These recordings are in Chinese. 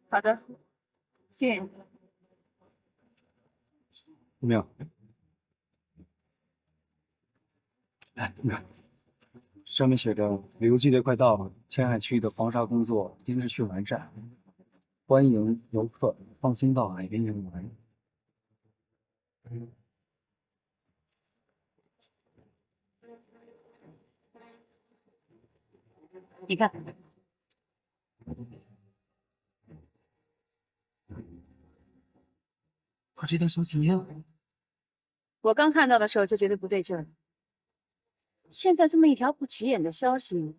好的，谢谢你。吴明，来，你看，上面写着旅游季节快到了，前海区域的防沙工作已经日趋完善，欢迎游客放心到海边游玩。你看，和这条消息一样。我刚看到的时候就觉得不对劲儿了。现在这么一条不起眼的消息，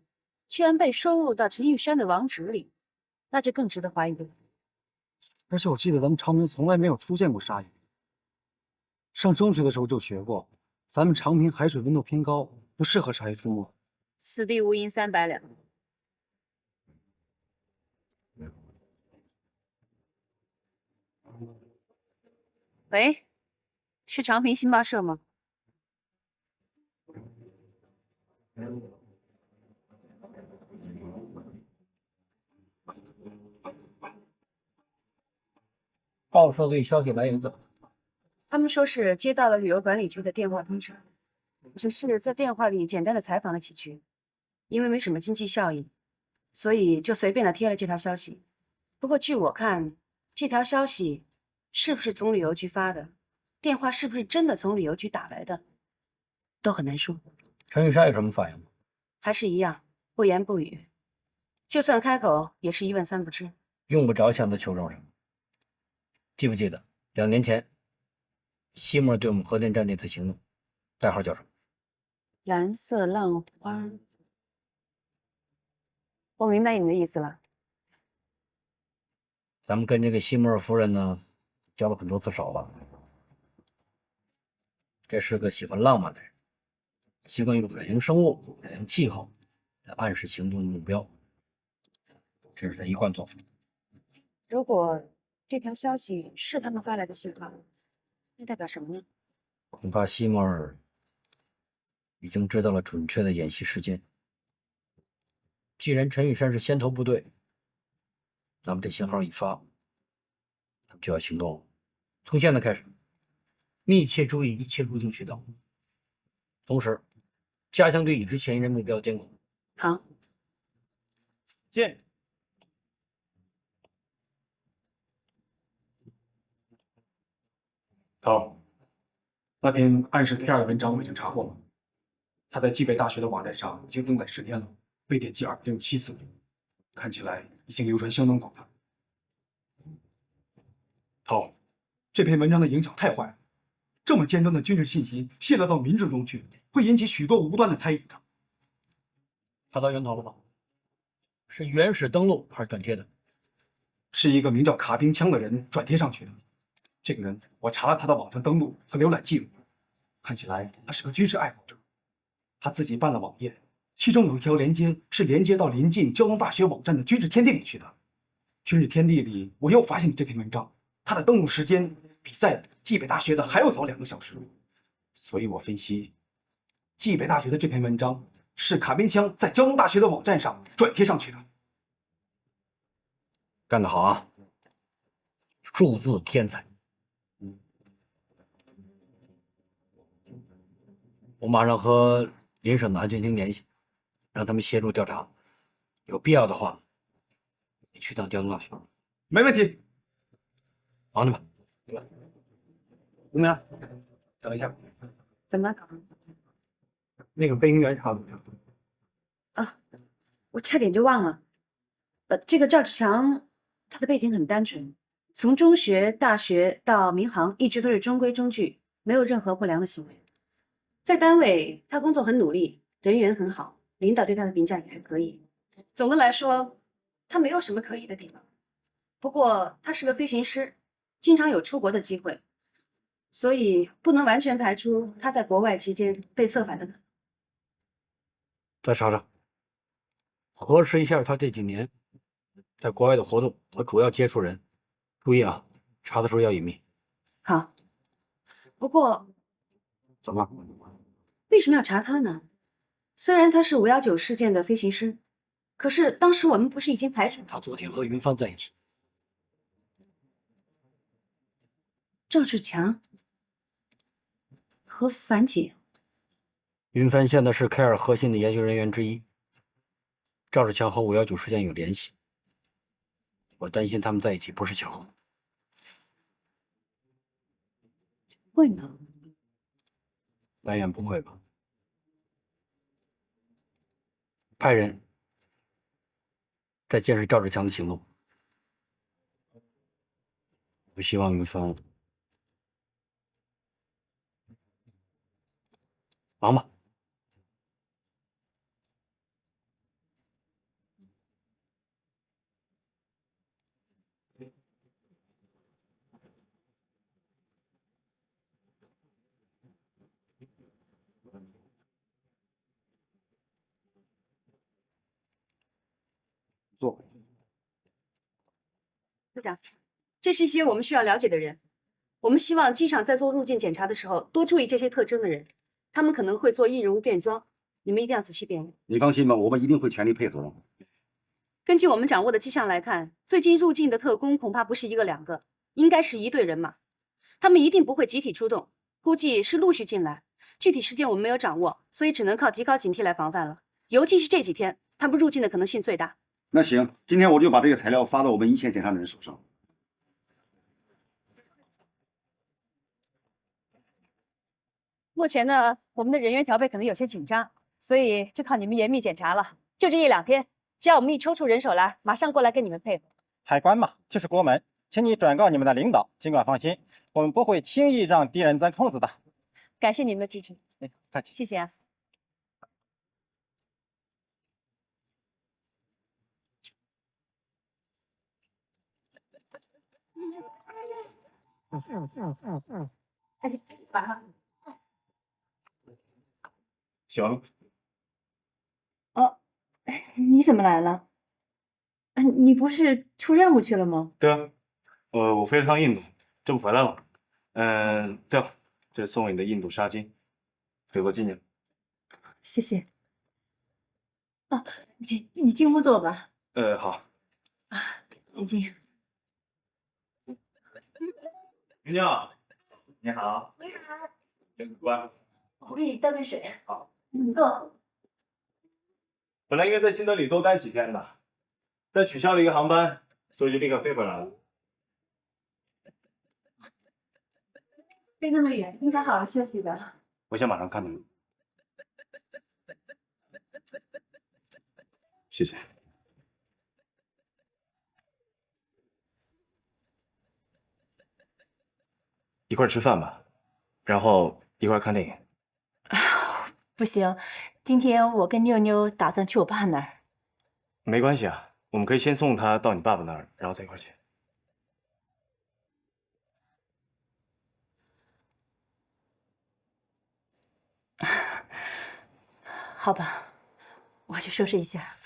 居然被收入到陈玉山的网址里，那就更值得怀疑了。而且我记得咱们长平从来没有出现过鲨鱼。上中学的时候就学过，咱们长平海水温度偏高，不适合鲨鱼出没。此地无银300两。喂，是长平新报社吗？报社对消息来源怎么？他们说是接到了旅游管理局的电话通知，只是在电话里简单的采访了几句，因为没什么经济效益，所以就随便的贴了这条消息。不过据我看，这条消息是不是从旅游局发的，电话是不是真的从旅游局打来的，都很难说。陈玉山有什么反应吗？还是一样，不言不语，就算开口也是一问三不知。用不着向他求证什么。记不记得2年前，西莫对我们核电站那次行动，代号叫什么？蓝色浪花。我明白你的意思了。咱们跟这个西莫尔夫人呢，交了很多次手了。这是个喜欢浪漫的人，习惯用海洋生物、海洋气候来暗示行动的目标，这是他一贯做法。如果这条消息是他们发来的信号，那代表什么呢？恐怕西莫尔已经知道了准确的演习时间。既然陈玉山是先头部队，那么这信号一发，他们就要行动了。从现在开始，密切注意一切入境渠道，同时加强对已知嫌疑人目标的监控。好，见。好，那篇暗示 K2的文章我已经查过了，他在冀北大学的网站上已经登载10天了，被点击267次，看起来已经流传相当广泛。涛，这篇文章的影响太坏了，这么尖端的军事信息泄露到民众中去，会引起许多无端的猜疑的。查到源头了吗？是原始登录还是转贴的？是一个名叫卡宾枪的人转贴上去的。这个人，我查了他的网上登录和浏览记录，看起来他是个军事爱好者。他自己办了网页，其中有一条连接是连接到临近交通大学网站的军事天地里去的。军事天地里，我又发现这篇文章，它的登录时间比在冀北大学的还要早2个小时。所以我分析，冀北大学的这篇文章是卡宾枪在交通大学的网站上转贴上去的。干得好啊！数字天才。我马上和邻省的安全厅联系，让他们协助调查。有必要的话，你去趟交通大学。没问题，忙去吧。吴明，等一下，怎么？那个飞行员查怎么样？啊，我差点就忘了。这个赵志强，他的背景很单纯，从中学、大学到民航，一直都是中规中矩，没有任何不良的行为。在单位，他工作很努力，人缘很好，领导对他的评价也还可以。总的来说，他没有什么可疑的地方。不过，他是个飞行师，经常有出国的机会，所以不能完全排除他在国外期间被策反的可能。再查查，核实一下他这几年在国外的活动和主要接触人。注意啊，查的时候要隐秘。好，不过怎么了？为什么要查他呢？虽然他是519事件的飞行师，可是当时我们不是已经排除他昨天和云帆在一起。赵志强和樊姐？云帆现在是凯尔核心的研究人员之一，赵志强和519事件有联系，我担心他们在一起不是巧合。会吗？但愿不会吧。派人在监视赵志强的行动，我希望云帆忙吧。坐。科长，这是一些我们需要了解的人。我们希望机场在做入境检查的时候多注意这些特征的人，他们可能会做易容变装，你们一定要仔细辨认。你放心吧，我们一定会全力配合的。根据我们掌握的迹象来看，最近入境的特工恐怕不是1个2个，应该是一队人马。他们一定不会集体出动，估计是陆续进来。具体时间我们没有掌握，所以只能靠提高警惕来防范了。尤其是这几天，他们入境的可能性最大。那行，今天我就把这个材料发到我们一线检查人手上。目前呢，我们的人员调配可能有些紧张，所以就靠你们严密检查了。就这1、2天，只要我们一抽出人手来，马上过来跟你们配合。海关嘛，就是国门，请你转告你们的领导，尽管放心，我们不会轻易让敌人钻空子的。感谢你们的支持，客气。谢谢啊。行，哦，你怎么来了？你不是出任务去了吗？对啊，我飞了趟印度，这不回来了。对了，这送给你的印度纱巾，留作纪念。谢谢。哦，你进屋坐吧。好。你进。云妞，你好。你好。真乖。我给你倒杯水。好。你坐。本来应该在新德里多待几天的，但取消了一个航班，所以就立刻飞回来了。飞那么远，应该好好休息吧。我想马上看到你。谢谢。一块儿吃饭吧，然后一块儿看电影。不行，今天我跟妞妞打算去我爸那儿。没关系啊，我们可以先送他到你爸爸那儿，然后再一块儿去。好吧，我去收拾一下。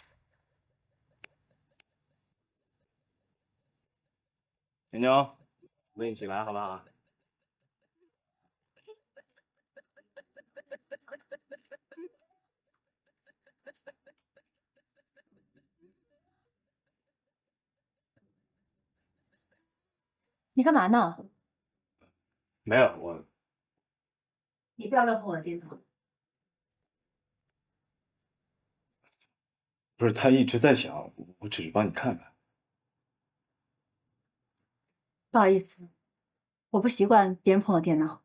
牛牛，我们一起来好不好？你干嘛呢？没有，我你不要乱碰我的电脑。不是他一直在响，我只是帮你看看。不好意思，我不习惯别人碰我电脑。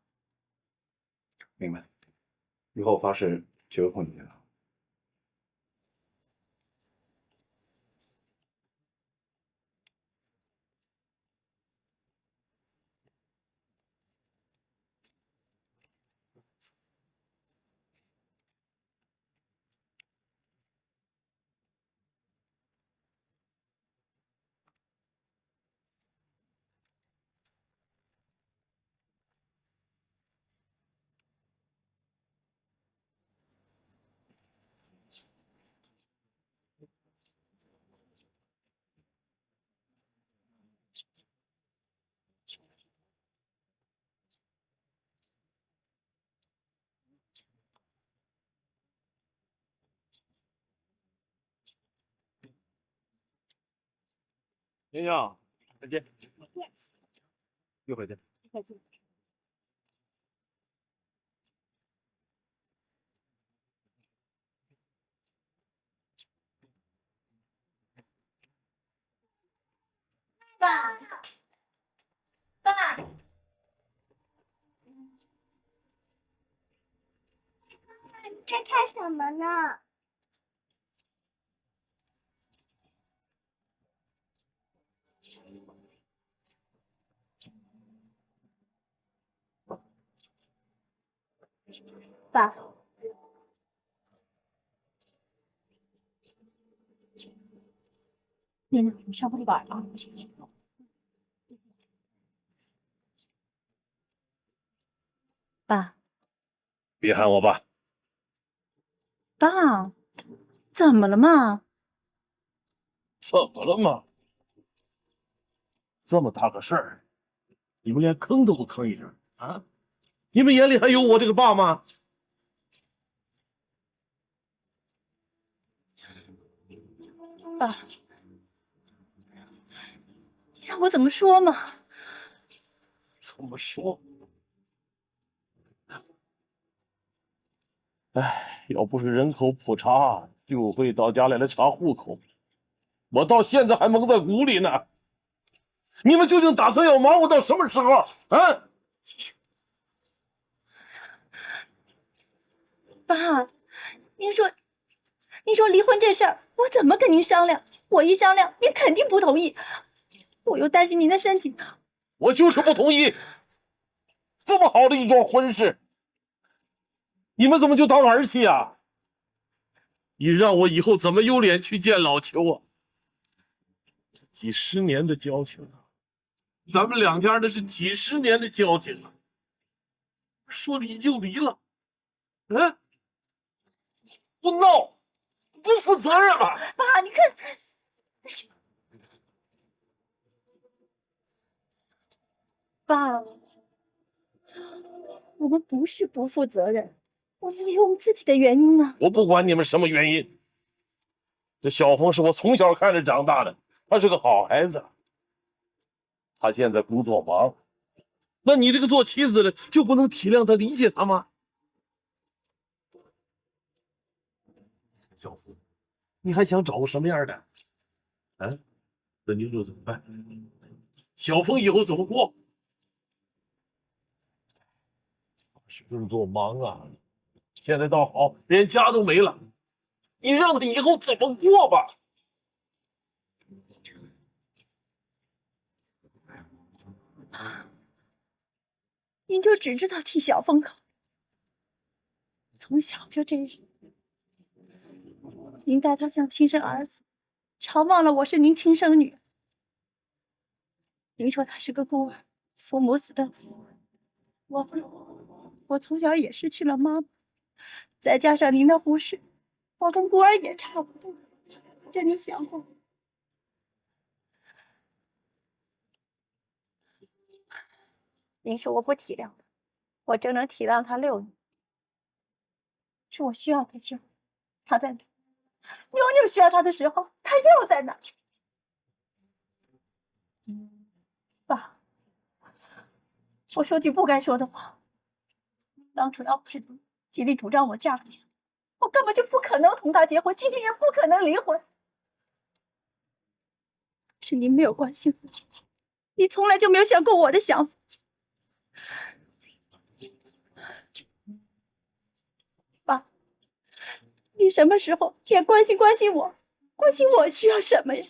明白。以后我发誓绝不碰你电脑。莹莹，再见。一会儿见。爸，爸，你在看什么呢？爸，你上不晚了。爸，别喊我爸，爸，怎么了嘛？怎么了嘛？这么大个事儿，你们连吭都不吭一声啊？你们眼里还有我这个爸吗？爸，你让我怎么说嘛？怎么说？哎，要不是人口普查，就会到家来查户口，我到现在还蒙在鼓里呢。你们究竟打算要瞒我到什么时候啊？爸，您说离婚这事儿，我怎么跟您商量？我一商量，您肯定不同意。我又担心您的身体。我就是不同意。这么好的一桩婚事，你们怎么就当儿戏啊？你让我以后怎么有脸去见老邱啊？几十年的交情啊，咱们两家那是几十年的交情啊，说离就离了，嗯，不闹，不负责任啊！爸，你看，爸，我们不是不负责任，我们也有我们自己的原因啊。我不管你们什么原因，这小峰是我从小看着长大的，他是个好孩子。他现在工作忙，那你这个做妻子的就不能体谅他、理解他吗？小峰，你还想找个什么样的？啊？那你说怎么办？小峰以后怎么过？是工作忙啊，现在倒好，连家都没了。你让他以后怎么过吧？您就只知道替小峰考，从小就这样。您待他像亲生儿子，常忘了我是您亲生女儿。您说他是个孤儿，父母死得早，我从小也失去了妈妈，再加上您的忽视，我跟孤儿也差不多。这你想过？您说我不体谅他，我整整体谅他6年。是我需要他时候，他在哪？妞妞需要他的时候，他又在哪？爸，我说句不该说的话，当初要不是你极力主张我嫁给你，我根本就不可能同他结婚，今天也不可能离婚。是您没有关心我，你从来就没有想过我的想法。爸，你什么时候也关心关心我，关心我需要什么呀？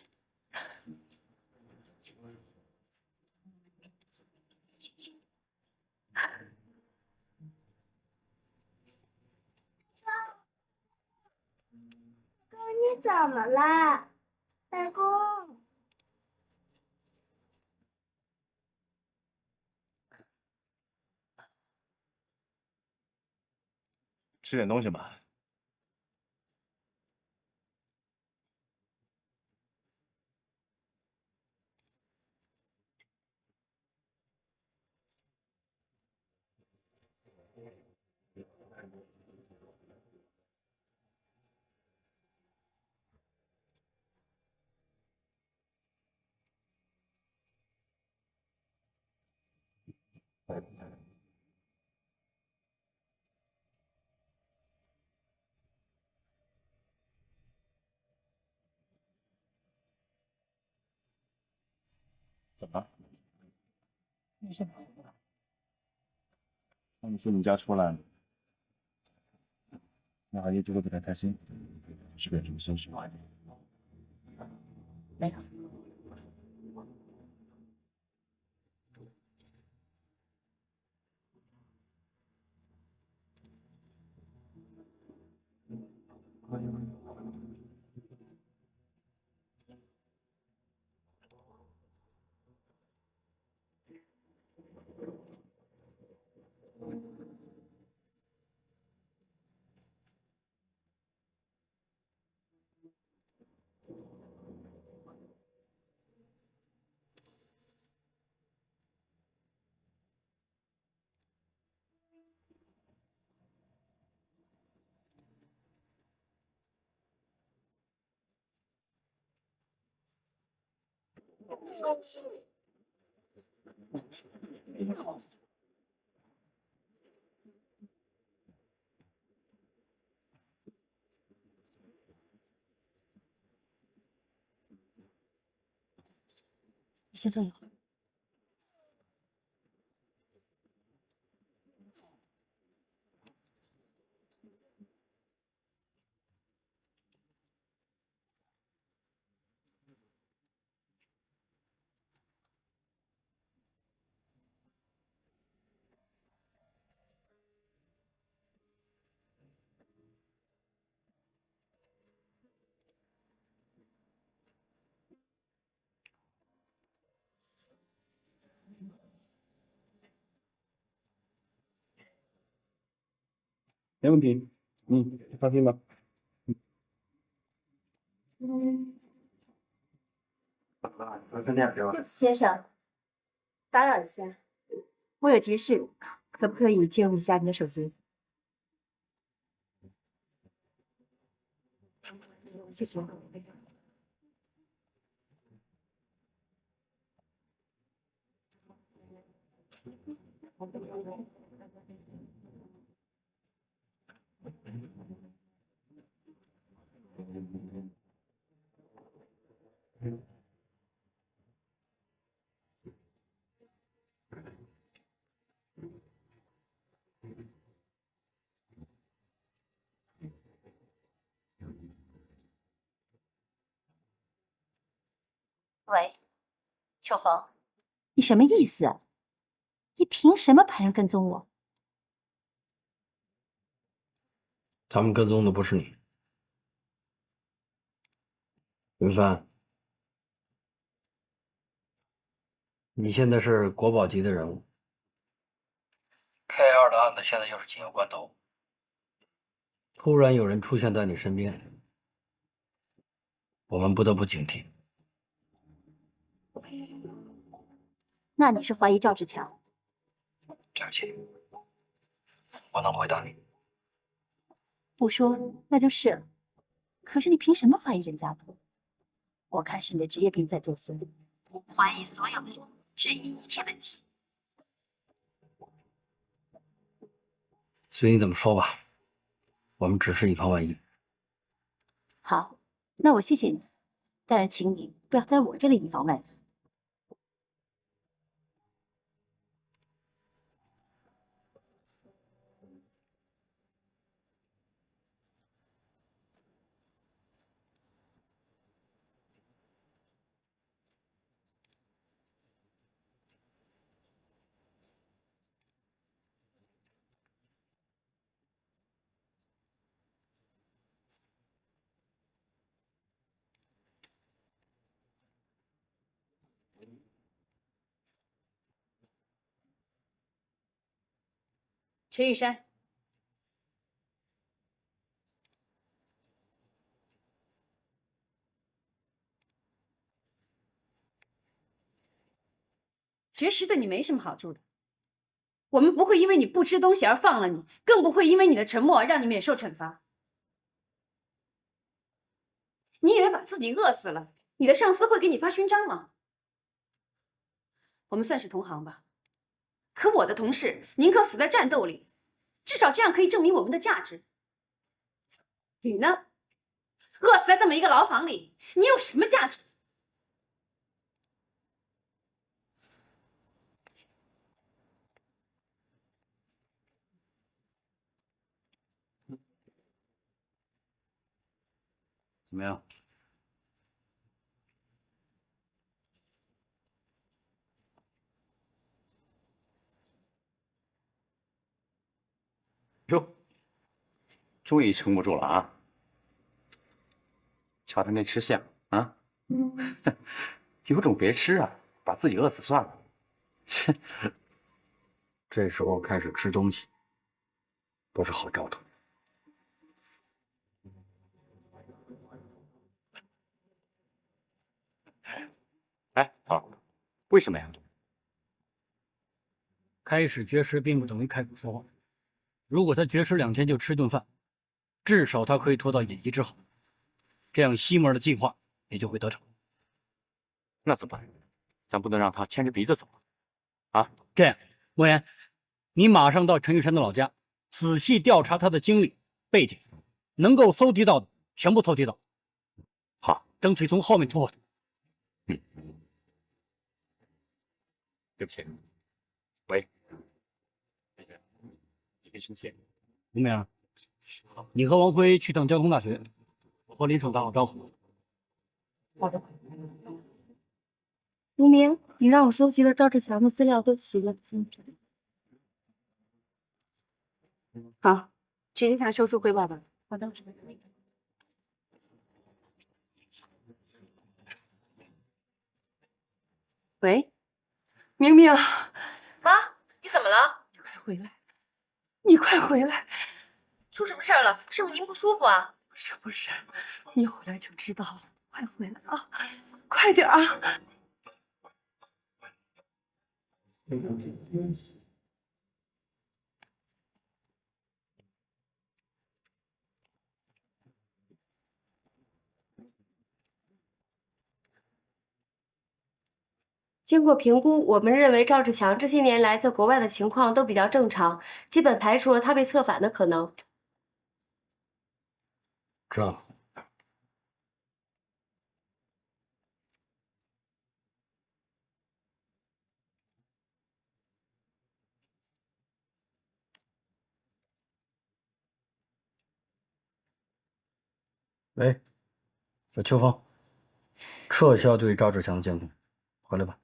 你怎么了，外公？吃点东西嘛。怎么了？没什么。那你从你家出来，那阿姨就会不太开心，是不是有什么心事？没有。你先坐一会儿。没问题。你放心吧。看电影去吧。对不起，先生，打扰一下，我有急事，可不可以借用一下你的手机？谢谢。喂，秋风，你什么意思啊？你凭什么派人跟踪我？他们跟踪的不是你，云帆，你现在是国宝级的人物。K2的案子现在又是紧要关头，突然有人出现在你身边，我们不得不警惕。那你是怀疑赵志强？对不起，不能回答你。不说那就是了。可是你凭什么怀疑人家呢？我看是你的职业病在作祟，怀疑所有的人，质疑一切问题。随你怎么说吧，我们只是以防万一。好，那我谢谢你，但是请你不要在我这里以防万一。陈玉山，绝食对你没什么好处的。我们不会因为你不吃东西而放了你，更不会因为你的沉默而让你免受惩罚。你以为把自己饿死了，你的上司会给你发勋章吗？我们算是同行吧，可我的同事宁可死在战斗里，至少这样可以证明我们的价值。你呢？饿死在这么一个牢房里，你有什么价值？么样？哟，终于撑不住了啊！瞧他那吃相啊，有种别吃啊，把自己饿死算了。切，这时候开始吃东西，不是好兆头。哎，头儿，为什么呀？开始绝食并不等于开口说话。如果他绝食2天就吃顿饭，至少他可以拖到演习之后，这样西摩尔的计划也就会得逞。那怎么办？咱不能让他牵着鼻子走啊！这样，莫言，你马上到陈玉山的老家，仔细调查他的经历背景，能够搜集到的全部搜集到。好，争取从后面突破他。对不起。喂，你别生气。吴明，你和王辉去趟交通大学，我和林爽打好招呼。好的。吴明，你让我收集的赵志强的资料都齐了。好，去经常修书汇报吧。好的。喂，明明，妈，你怎么了？你快回来！你快回来！出什么事儿了？是不是您不舒服啊？不是，你回来就知道了。快回来啊！快点啊！经过评估，我们认为赵志强这些年来在国外的情况都比较正常，基本排除了他被策反的可能。知道了。喂，小秋风，撤销对赵志强的监控，回来吧。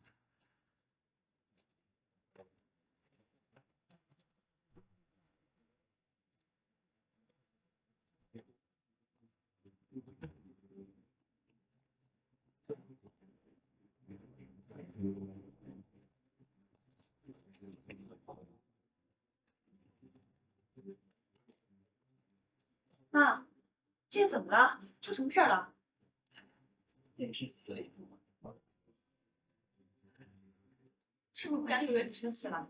妈，这怎么了？出什么事儿了？真是碎。是不是不良有人生气了？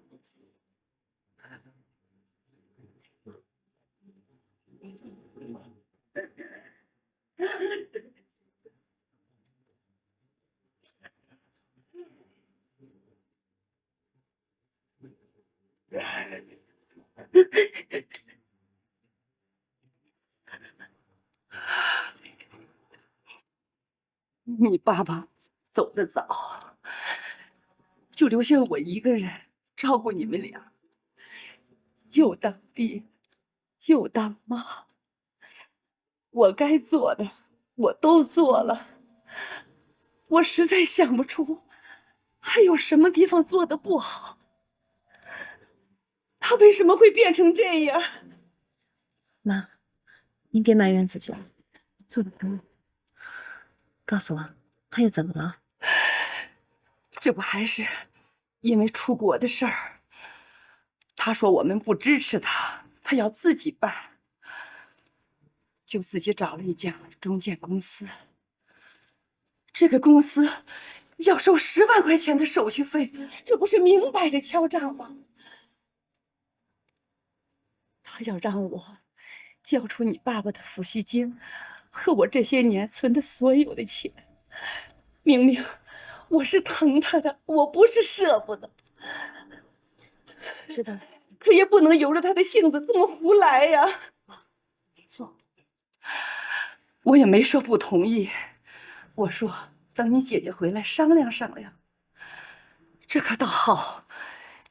你爸爸走得早，就留下我一个人照顾你们俩，又当爹又当妈，我该做的我都做了，我实在想不出还有什么地方做的不好。他为什么会变成这样？妈，您别埋怨自己了，做的不对。告诉我，他又怎么了？这不还是因为出国的事儿？他说我们不支持他，他要自己办，就自己找了一家中介公司。这个公司要收10万块钱的手续费，这不是明摆着敲诈吗？他要让我交出你爸爸的抚恤金和我这些年存的所有的钱。明明我是疼他的，我不是舍不得。是的，可也不能由着他的性子这么胡来呀。没错，我也没说不同意，我说等你姐姐回来商量商量。这可倒好，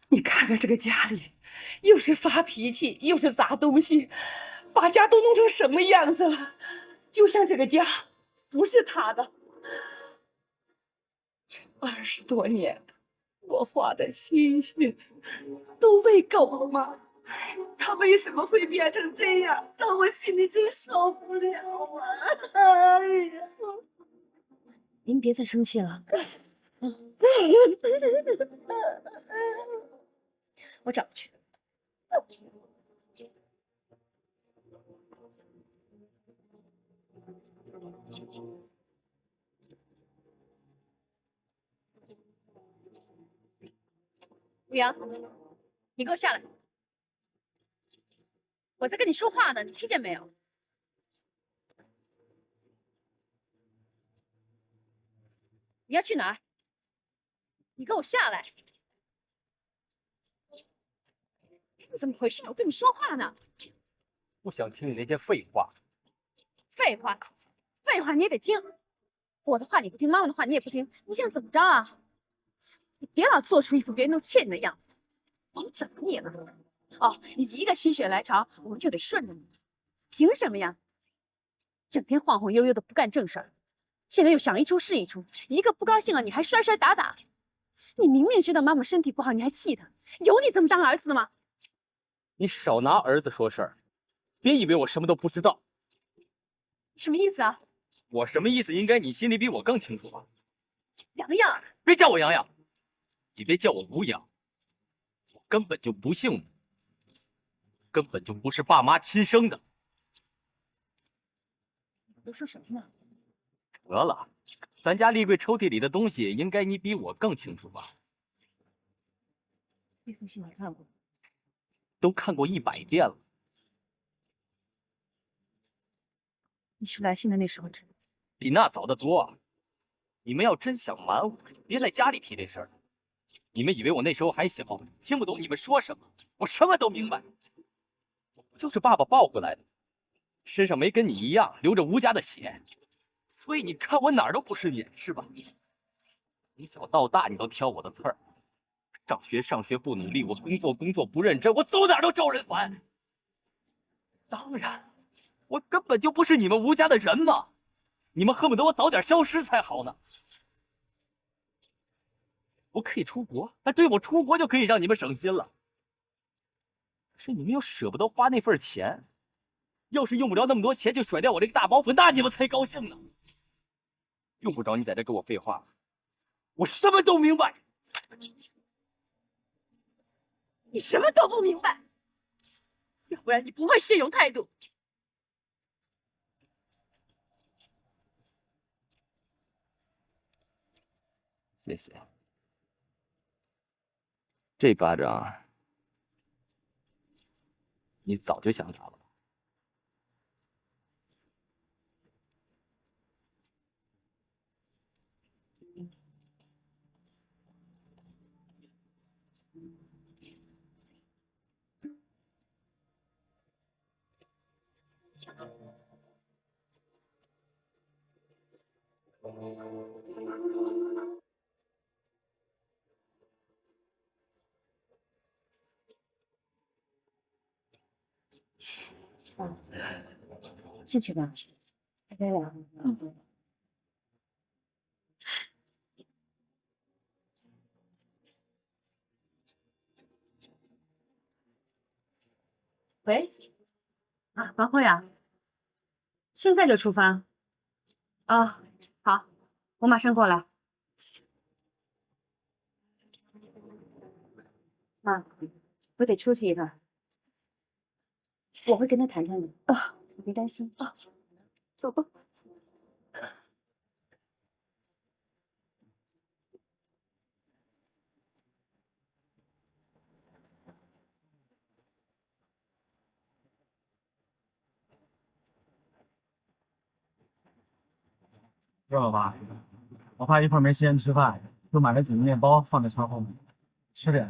你看看这个家里，又是发脾气，又是砸东西，把家都弄成什么样子了？就像这个家不是他的。这20多年，我花的心血都为狗了吗？他为什么会变成这样？让我心里真受不了啊！哎呀，您别再生气了。我找去。吴阳，你给我下来！我在跟你说话呢，你听见没有？你要去哪儿？你给我下来！怎么回事？我跟你说话呢。不想听你那些废话。废话，废话你也得听。我的话你不听，妈妈的话你也不听，你想怎么着啊？你别老做出一副别人都欠你的样子。我们怎么你了？哦，你一个心血来潮，我们就得顺着你，凭什么呀？整天晃晃悠悠的不干正事儿，现在又想一出是一出，一个不高兴了你还摔摔打打。你明明知道妈妈身体不好，你还气她，有你这么当儿子的吗？你少拿儿子说事儿，别以为我什么都不知道。什么意思啊？我什么意思，应该你心里比我更清楚吧？洋洋，别叫我洋洋，也别叫我吴阳，我根本就不姓吴，根本就不是爸妈亲生的。你都说什么呢？得了，咱家立柜抽屉里的东西，应该你比我更清楚吧？那封信你看过？都看过100遍了。你是来信的那时候知道？比那早得多啊！你们要真想瞒我，别来家里提这事儿。你们以为我那时候还小，听不懂你们说什么？我什么都明白。我不就是爸爸抱回来的，身上没跟你一样流着吴家的血，所以你看我哪儿都不顺眼，是吧？从小到大你都挑我的刺儿，上学不努力，我工作不认真，我走哪儿都招人烦。当然，我根本就不是你们吴家的人嘛！你们恨不得我早点消失才好呢。我可以出国，对，我出国就可以让你们省心了。可是你们又舍不得花那份钱，要是用不着那么多钱就甩掉我这个大包袱，那你们才高兴呢。用不着你在这跟我废话，我什么都明白。你什么都不明白，要不然你不会是这种态度。谢谢。这巴掌，你早就想打了。啊，进去吧，太累了。喂，啊，王慧啊，现在就出发？哦，好，我马上过来。妈，我得出去一趟，我会跟他谈谈的啊，你别担心啊。走吧。热了吧？我怕一会儿没时间吃饭，就买了几个面包放在窗后面，吃点。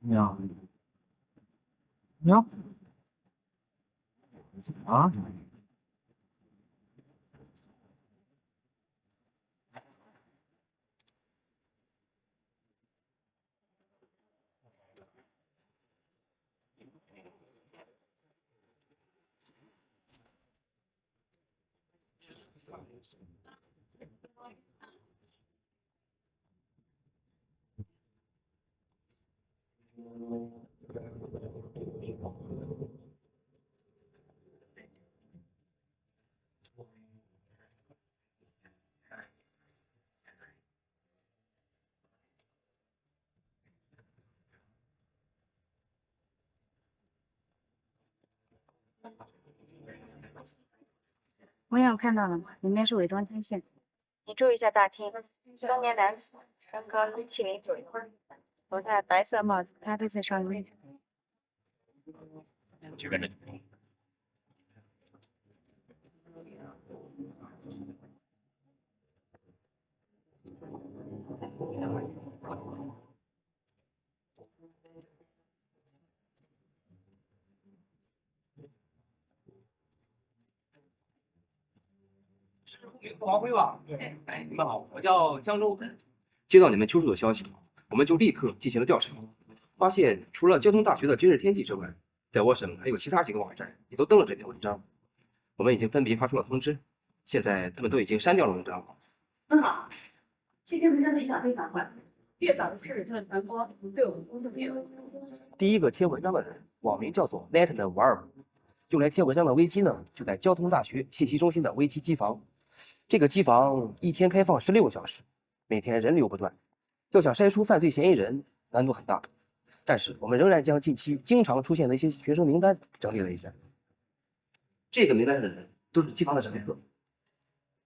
喵喵，怎么了？文友看到了吗？里面是伪装天线，你注意一下大厅。中年男子，身高170左右，头戴白色帽子，他对侧上衣。我去跟着你。王辉吧？哎，你们好，我叫江州。接到你们求助的消息，我们就立刻进行了调查，发现除了交通大学的军事天地之外，在我省还有其他几个网站也都登了这篇文章。我们已经分别发出了通知，现在他们都已经删掉了文章。很好，这篇文章的影响非常快，越早的制止它的传播，对我们工作越有用。第一个贴文章的人，网名叫做 Net 的瓦尔，用来贴文章的危机呢，就在交通大学信息中心的危机机房。这个机房一天开放16个小时，每天人流不断，要想筛出犯罪嫌疑人难度很大。但是我们仍然将近期经常出现的一些学生名单整理了一下。这个名单上的人都是机房的常客，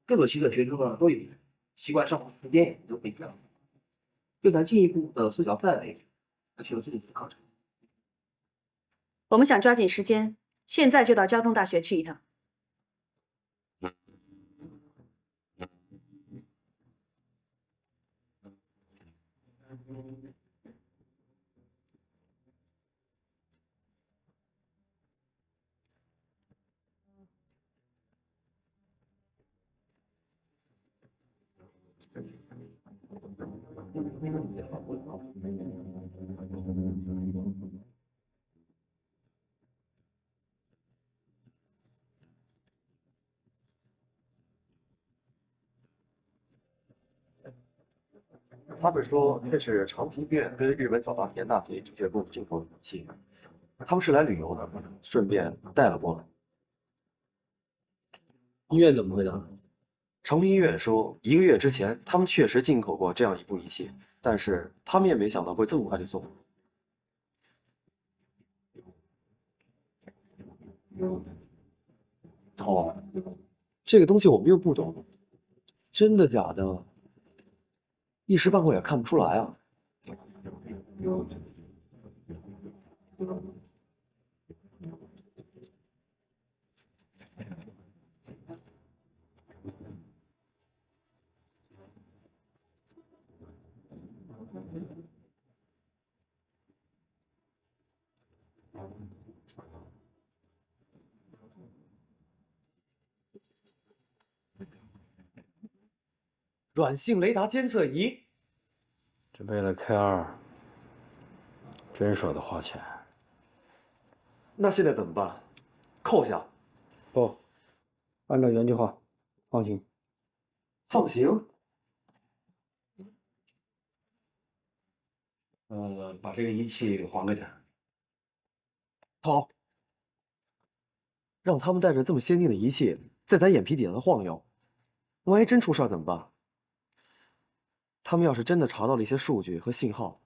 各个区的学生呢都有，习惯上网时间也都不一样。要想进一步的缩小范围，还需要自己的课程。我们想抓紧时间，现在就到交通大学去一趟。他们说这是长平医院跟日本早稻田大学医学部进口的仪器，他们是来旅游的，顺便带了过来。医院怎么回答？长平医院说，1个月之前他们确实进口过这样一部仪器，但是他们也没想到会这么快就送。哦，这个东西我们又不懂，真的假的？一时半会也看不出来啊。软性雷达监测仪，这为了 K2，真舍得花钱。那现在怎么办？扣下？不，按照原计划，放行。放行？把这个仪器还给他。好，让他们带着这么先进的仪器在咱眼皮底下晃悠，万一真出事儿怎么办？他们要是真的查到了一些数据和信号，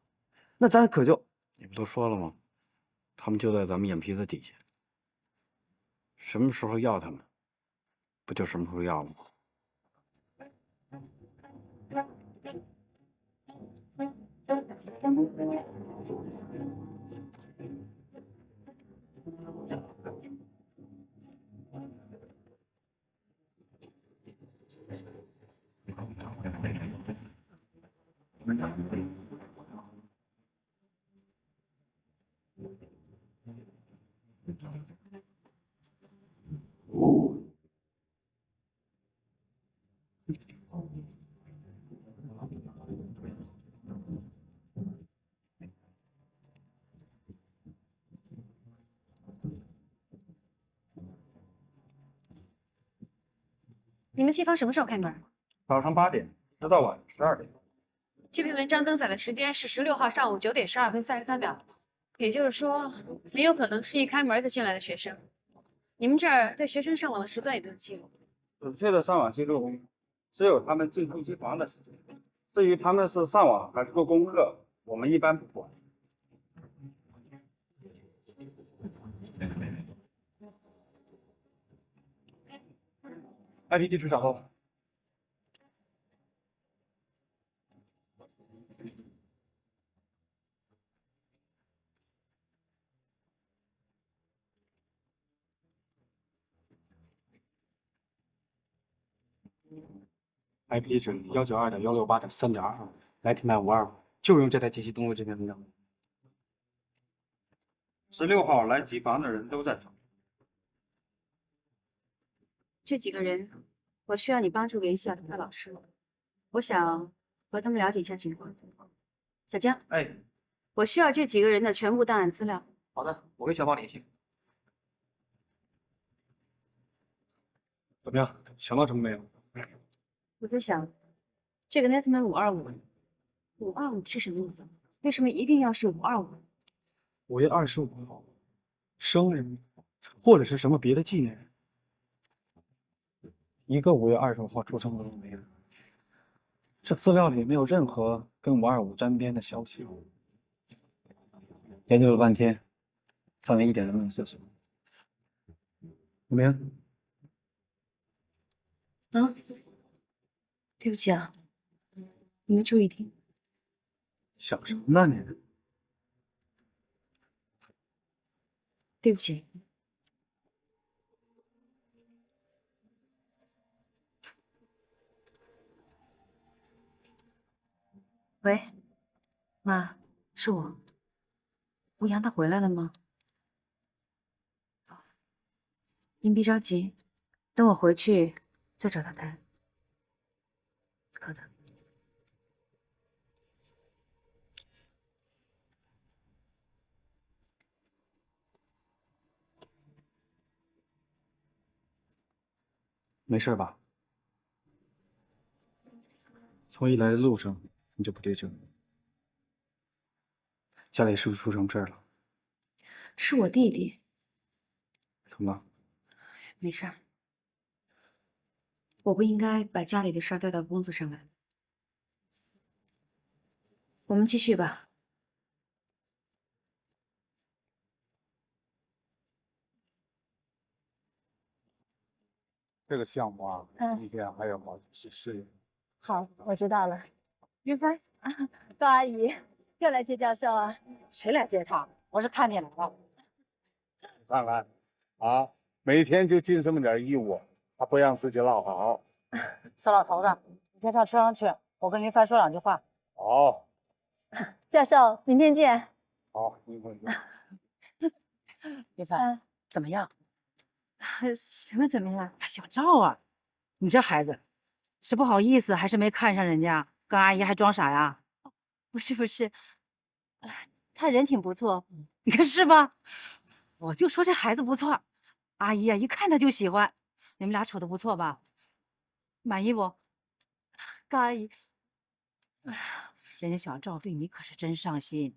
那咱可就……你不都说了吗？他们就在咱们眼皮子底下，什么时候要他们，不就什么时候要了吗？你们机房什么时候开门？早上8点，直到晚上12点。这篇文章登载的时间是16号上午9点12分33秒，也就是说，很有可能是一开门就进来的学生。你们这儿对学生上网的时段有没有记录？准确的上网记录只有他们进出机房的时间。至于他们是上网还是做功课，我们一般不管。IP 地址找到了。IP 地址192.168.3.2 Lightman525，就用这台机器登录这篇文章。16号来机房的人都在场。这几个人，我需要你帮助联系他们的老师，我想和他们了解一下情况。小江，哎，我需要这几个人的全部档案资料。好的，我跟小宝联系。怎么样？想到什么没有？我在想，这个 Netman 525是什么意思？为什么一定要是525？5月25号，生日，或者是什么别的纪念日？一个5月25号出生的都没有。这资料里没有任何跟525沾边的消息。研究了半天，范围一点都没有线索。怎么样？啊，对不起啊，你没注意听。想什么呢你？对不起。喂，妈，是我。吴阳他回来了吗？您别着急，等我回去再找他谈。好的。没事吧？从一来的路上你就不对劲，家里是不是出什么事了？是我弟弟。怎么了？没事儿。我不应该把家里的事儿带到工作上来。我们继续吧。这个项目啊，一天还有好几次试验。好，我知道了。云帆啊，高阿姨又来接教授啊？谁来接他？我是看你来了。看看，啊，每天就尽这么点义务，还不让自己落好。宋老头子，你先上车上去，我跟云帆说2句话。好，教授，明天见。好，一会儿。云帆，怎么样？什么怎么样？小赵啊，你这孩子，是不好意思还是没看上人家？跟阿姨还装傻呀？不是，他人挺不错，你看是吧？我就说这孩子不错，阿姨啊一看他就喜欢。你们俩处的不错吧？满意不？高阿姨，人家小赵对你可是真上心，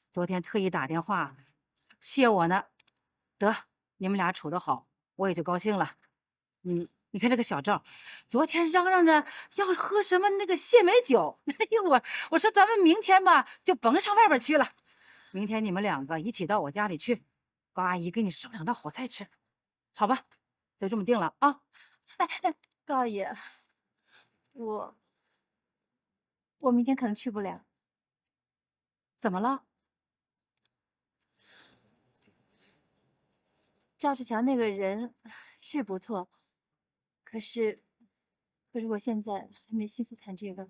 昨天特意打电话谢我呢。得，你们俩处得好，我也就高兴了。你看这个小赵，昨天嚷嚷着要喝什么那个谢美酒，哎呦我说咱们明天吧就甭上外边去了，明天你们2个一起到我家里去，高阿姨给你烧2道好菜吃，好吧？就这么定了啊！哎，高阿姨，我明天可能去不了。怎么了？赵志强那个人是不错，可是我现在还没心思谈这个。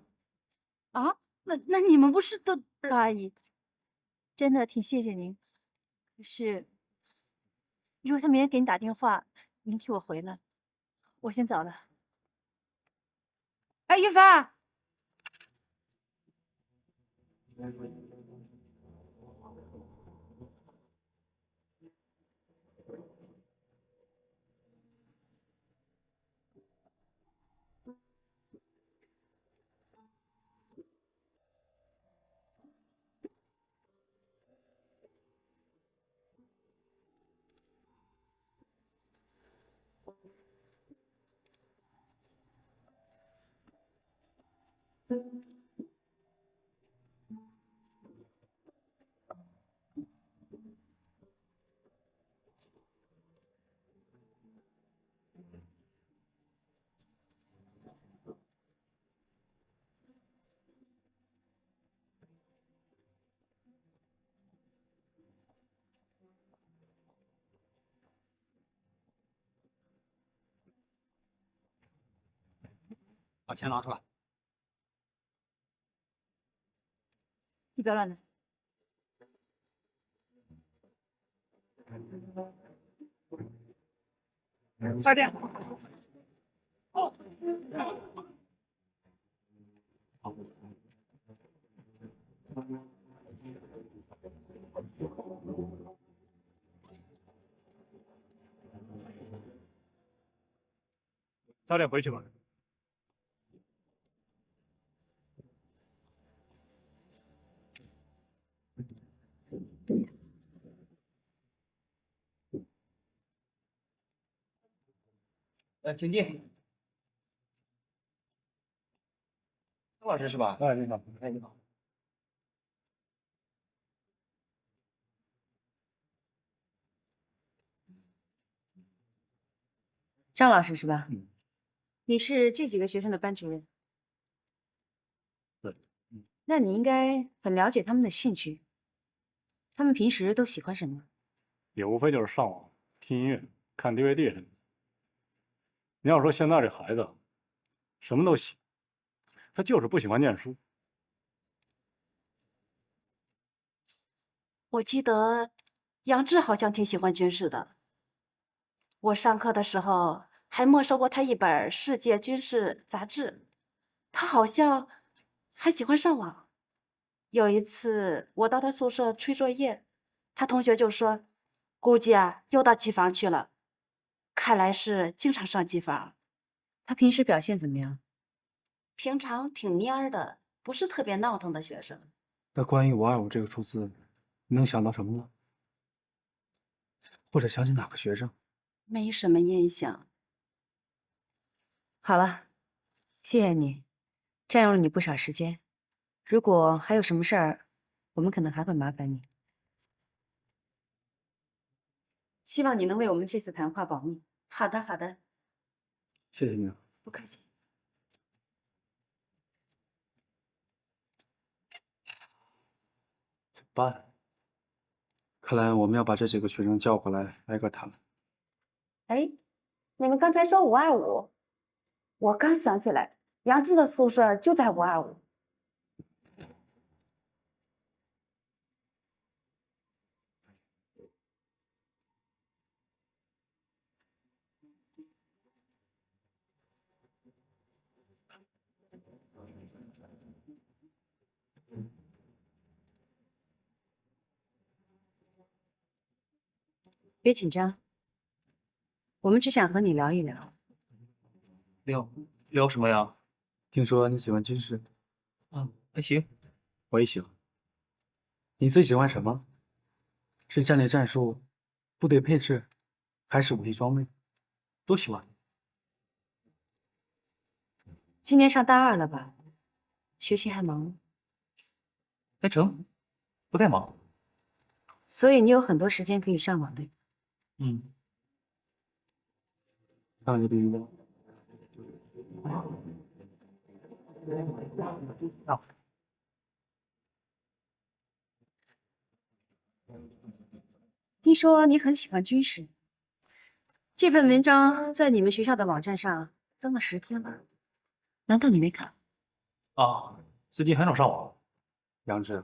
啊？那你们不是都……高阿姨，真的挺谢谢您。可是，如果他明天给你打电话，您替我回了。我先走了。哎，云帆。把钱拿出来。你不要乱来。快点！早点回去吧。请进。张老师是吧？哎，你好。哎，你好。张老师是吧？你是这几个学生的班主任。对。那你应该很了解他们的兴趣。他们平时都喜欢什么？也无非就是上网、听音乐、看 DVD 什么的。你要说现在这孩子，什么都喜，他就是不喜欢念书。我记得杨志好像挺喜欢军事的。我上课的时候还没收过他一本《世界军事杂志》，他好像还喜欢上网。有一次我到他宿舍催作业，他同学就说：“估计啊又到机房去了。”看来是经常上机房。他平时表现怎么样？平常挺蔫儿的，不是特别闹腾的学生。那关于525这个数字，你能想到什么呢？或者想起哪个学生？没什么印象。好了，谢谢你，占用了你不少时间。如果还有什么事儿，我们可能还会麻烦你。希望你能为我们这次谈话保密。好的，好的，谢谢你啊。不客气。怎么办？看来我们要把这几个学生叫过来，挨个谈了。哎，你们刚才说525，我刚想起来，杨志的宿舍就在525。别紧张，我们只想和你聊一聊。聊什么呀？听说你喜欢军事，还行。我也喜欢。你最喜欢什么？是战略战术、部队配置，还是武器装备？都喜欢。今年上大2了吧？学习还忙吗？还成，不太忙。所以你有很多时间可以上网的。让你比喻。听说你很喜欢军事，这篇文章在你们学校的网站上登了10天了，难道你没看？啊，最近很少上网。杨志，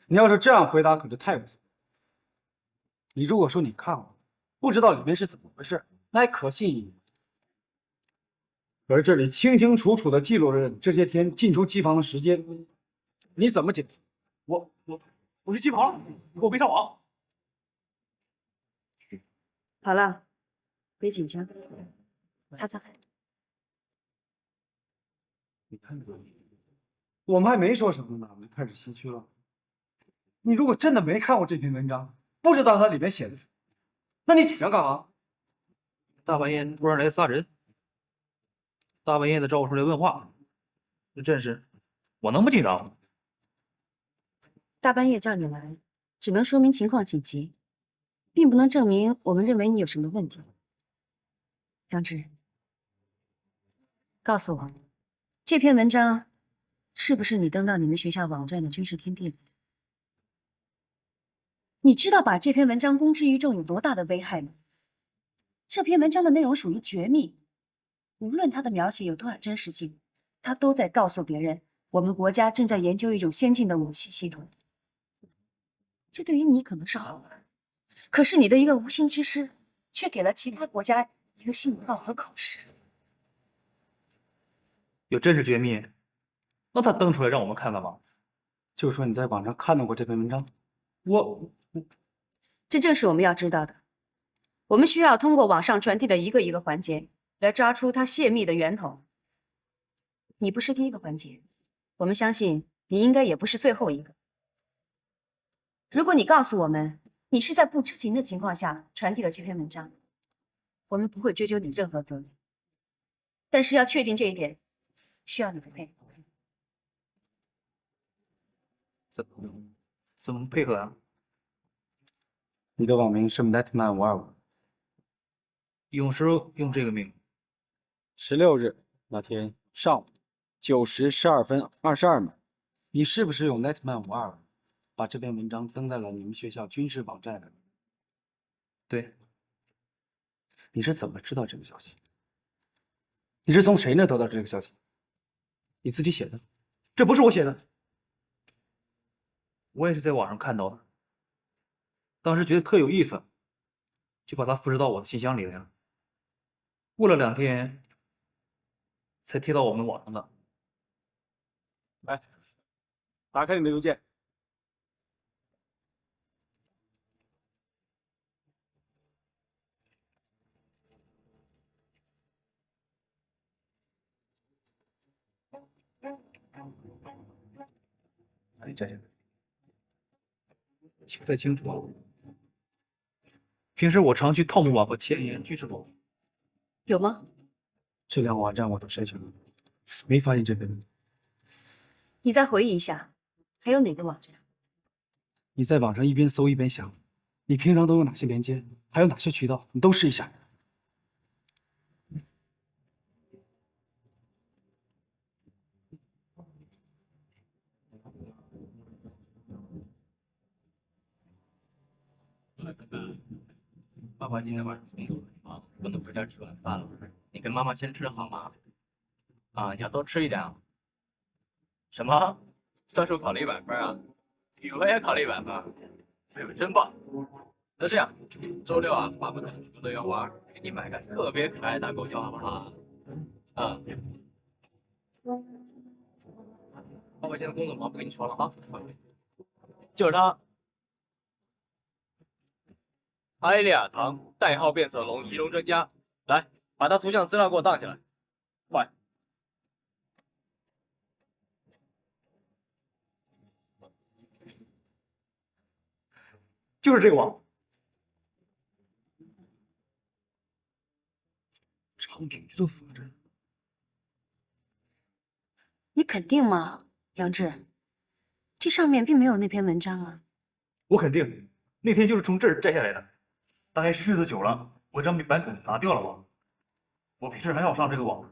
你要是这样回答，可就太不错。你如果说你看过，不知道里面是怎么回事，那还可信一点。而这里清清楚楚地记录着这些天进出机房的时间，你怎么解释？我去机房了，我没上网。好了，别紧张，擦擦汗。你看这个，我们还没说什么呢，我就开始心虚了。你如果真的没看过这篇文章，不知道它里面写的什么，那你紧张干嘛？大半夜突然来仨人，大半夜的找我出来问话，这真是我能不紧张吗？大半夜叫你来，只能说明情况紧急，并不能证明我们认为你有什么问题。杨志，告诉我，这篇文章是不是你登到你们学校网站的军事天地里的？你知道把这篇文章公之于众有多大的危害吗？这篇文章的内容属于绝密，无论它的描写有多少真实性，它都在告诉别人，我们国家正在研究一种先进的武器系统。这对于你可能是好玩，可是你的一个无心之失，却给了其他国家一个信号和口实。有真实绝密，那他登出来让我们看看吗？就是说你在网上看到过这篇文章？这正是我们要知道的。我们需要通过网上传递的一个环节，来抓出它泄密的源头。你不是第一个环节，我们相信你应该也不是最后一个。如果你告诉我们你是在不知情的情况下传递了这篇文章，我们不会追究你任何责任。但是要确定这一点，需要你的配合。怎么配合啊？你的网名是 Netman525，永时用这个命。16日那天上午9时12分22秒，你是不是用 Netman525把这篇文章登在了你们学校军事网站上？对。你是怎么知道这个消息？你是从谁那得到这个消息？你自己写的？这不是我写的。我也是在网上看到的，当时觉得特有意思，就把它复制到我的信箱里来了。过了2天，才贴到我们网上的。来，打开你的邮件。把你摘下来。记不太清楚了。平时我常去汤姆网和前沿军事网。有吗？这2个网站我都筛选了，没发现这篇文章。你再回忆一下，还有哪个网站？你在网上一边搜一边想，你平常都有哪些连接，还有哪些渠道，你都试一下。爸爸今天晚上工作很忙，不能回家吃晚饭了。你跟妈妈先吃好吗？啊，你要多吃一点啊。什么？算术考了100分啊？语文也考了100分？哎呦，真棒！那这样，周6啊，爸爸带你去乐园玩，给你买个特别可爱的大狗脚，好不好？嗯。爸爸现在工作忙，不跟你说了啊。就是他。埃利亚唐代号变色龙仪容专家，来，把他图像资料给我荡起来，快！就是这个网。长平娱乐法阵。你肯定吗，杨志？这上面并没有那篇文章啊。我肯定，那天就是从这儿摘下来的。大概是日子久了，我这版主拿掉了吧。我平时很少上这个网，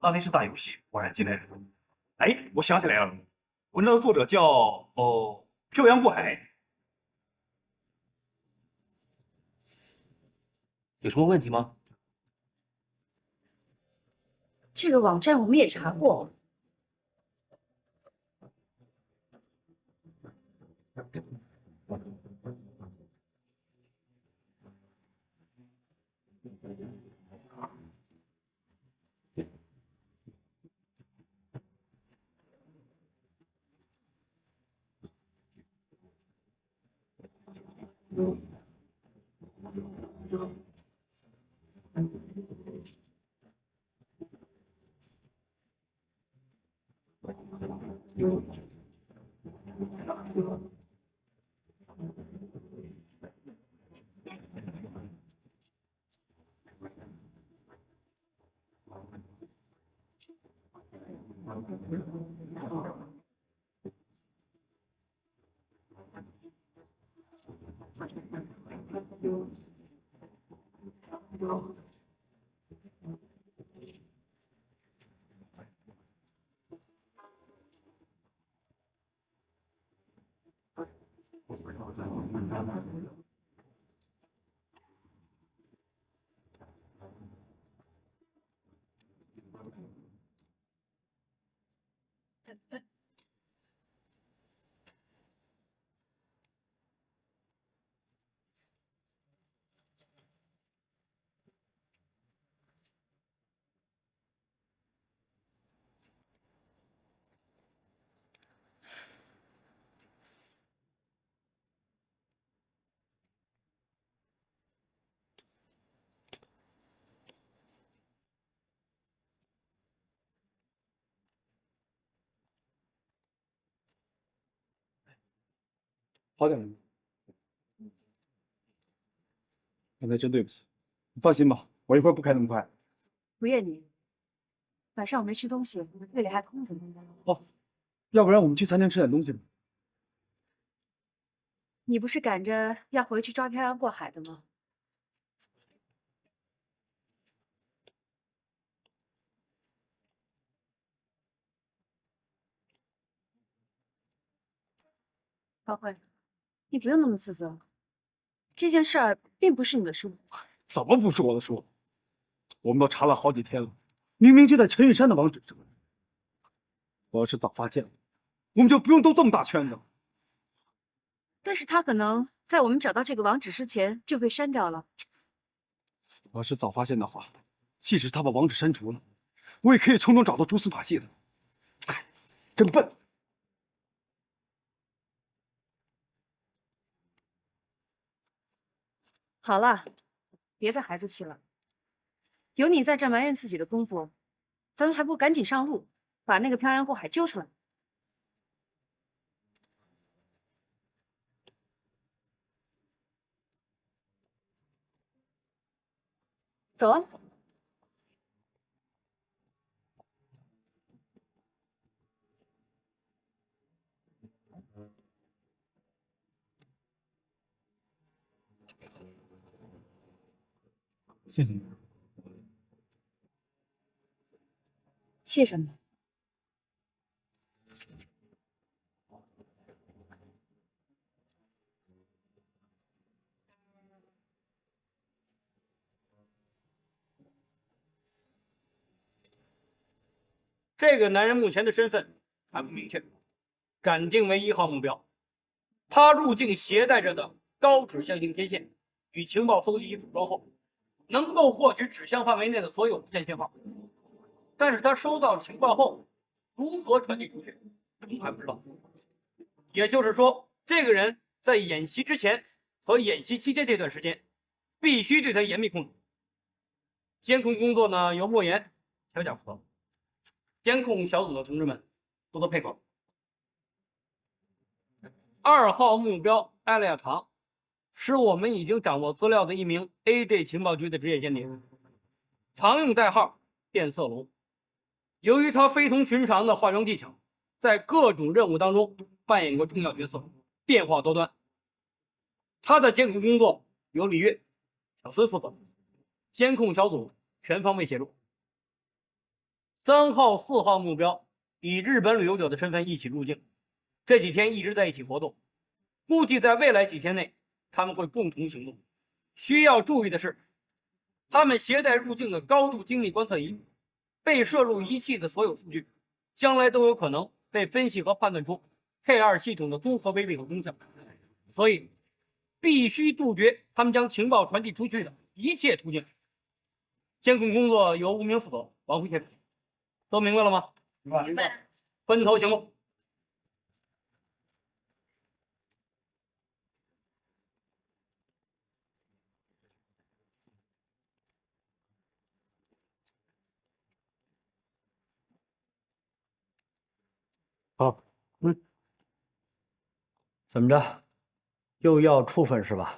那天是打游戏偶然进来的。哎，我想起来了，文章的作者叫漂洋过海。有什么问题吗？这个网站我们也查过。好点了吗？刚才真对不起。你放心吧，我一会儿不开那么快。不怨你，晚上我没吃东西，胃里还空着呢。哦，要不然我们去餐厅吃点东西吧。你不是赶着要回去抓漂洋过海的吗？方慧，你不用那么自责，这件事儿并不是你的疏。怎么不是我的错？我们都查了好几天了，明明就在陈玉山的网址上。我要是早发现了，我们就不用兜这么大圈子。但是他可能在我们找到这个网址之前就被删掉了。我要是早发现的话，即使他把网址删除了，我也可以从中找到蛛丝马迹的。唉，真笨。好了，别再孩子气了。有你在这埋怨自己的功夫，咱们还不如赶紧上路，把那个漂洋过海揪出来。走啊！谢谢你。谢什么？这个男人目前的身份还不明确，暂定为1号目标。他入境携带着的高指向性天线，与情报搜集一组装后，能够获取指向范围内的所有无线信号。但是他收到情报后如何传递出去，我们还不知道。也就是说，这个人在演习之前和演习期间这段时间，必须对他严密控制。监控工作呢，由莫言、小贾负责。监控小组的同志们多多配合。2号目标艾利亚唐是我们已经掌握资料的一名 AD 情报局的职业间谍，常用代号变色龙。由于他非同寻常的化妆技巧，在各种任务当中扮演过重要角色，变化多端。他的监控工作由李月、小孙负责，监控小组全方位协助。3号、4号目标以日本旅游者的身份一起入境，这几天一直在一起活动，估计在未来几天内他们会共同行动。需要注意的是，他们携带入境的高度精密观测仪被摄入仪器的所有数据，将来都有可能被分析和判断出 K2 系统的综合威力和功效，所以必须杜绝他们将情报传递出去的一切途径。监控工作由吴明负责，王辉协助。都明白了吗？明白。分头行动。好，怎么着？又要处分是吧？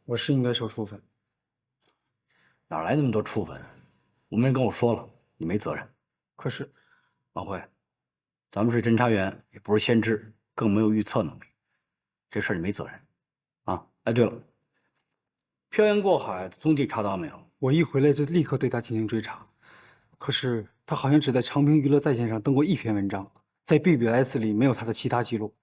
我是应该受处分。哪来那么多处分？吴明跟我说了，你没责任。可是王慧，咱们是侦查员，也不是先知，更没有预测能力，这事儿你没责任啊。哎，对了，漂洋过海的踪迹查到没有？我一回来就立刻对他进行追查，可是他好像只在长平娱乐在线上登过一篇文章，在 BBS 里没有他的其他记录。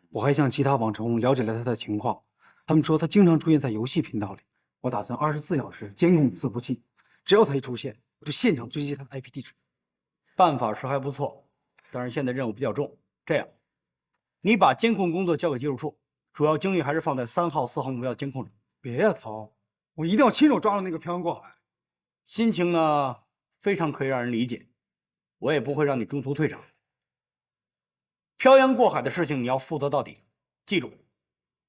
我还向其他网虫了解了他的情况，他们说他经常出现在游戏频道里。我打算24小时监控伺服器，只要他一出现，我就现场追击他的 IP 地址。办法是还不错，但是现在任务比较重。这样，你把监控工作交给技术处，主要精力还是放在3号、4号目标监控上。别呀，涛，我一定要亲手抓住那个漂洋过海。心情呢，非常可以让人理解，我也不会让你中途退场。漂洋过海的事情你要负责到底，记住，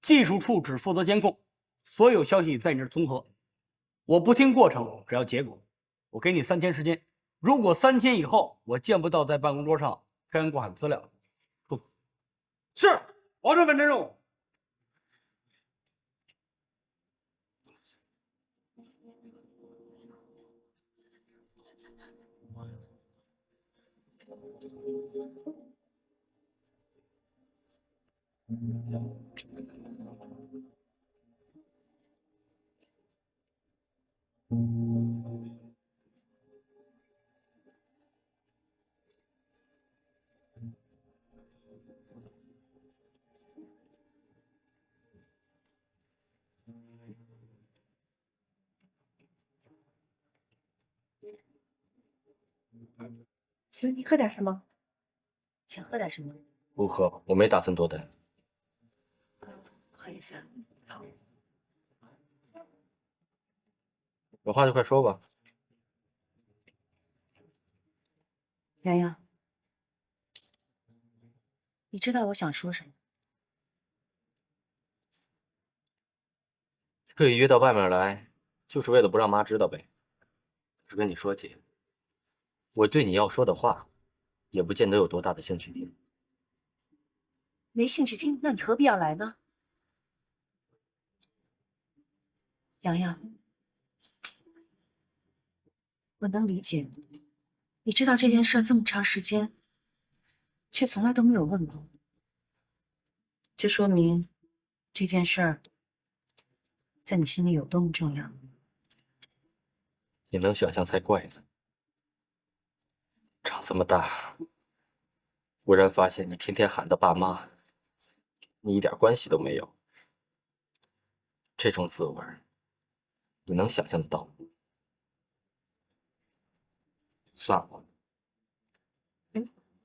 技术处只负责监控，所有消息在你这儿综合。我不听过程，只要结果。我给你3天时间，如果3天以后我见不到在办公桌上漂洋过海的资料，不，是保证完成任务。请问你喝点什么？想喝点什么？不喝，我没打算多待。不好意思啊。好。有话就快说吧。洋洋，你知道我想说什么？特意约到外面来，就是为了不让妈知道呗。是跟你说姐，我对你要说的话，也不见得有多大的兴趣听。没兴趣听，那你何必要来呢？洋洋，我能理解，你知道这件事这么长时间，却从来都没有问过，这说明这件事儿在你心里有多么重要。你能想象才怪呢。长这么大，忽然发现你天天喊的爸妈，你一点关系都没有。这种滋味，你能想象得到吗？算了。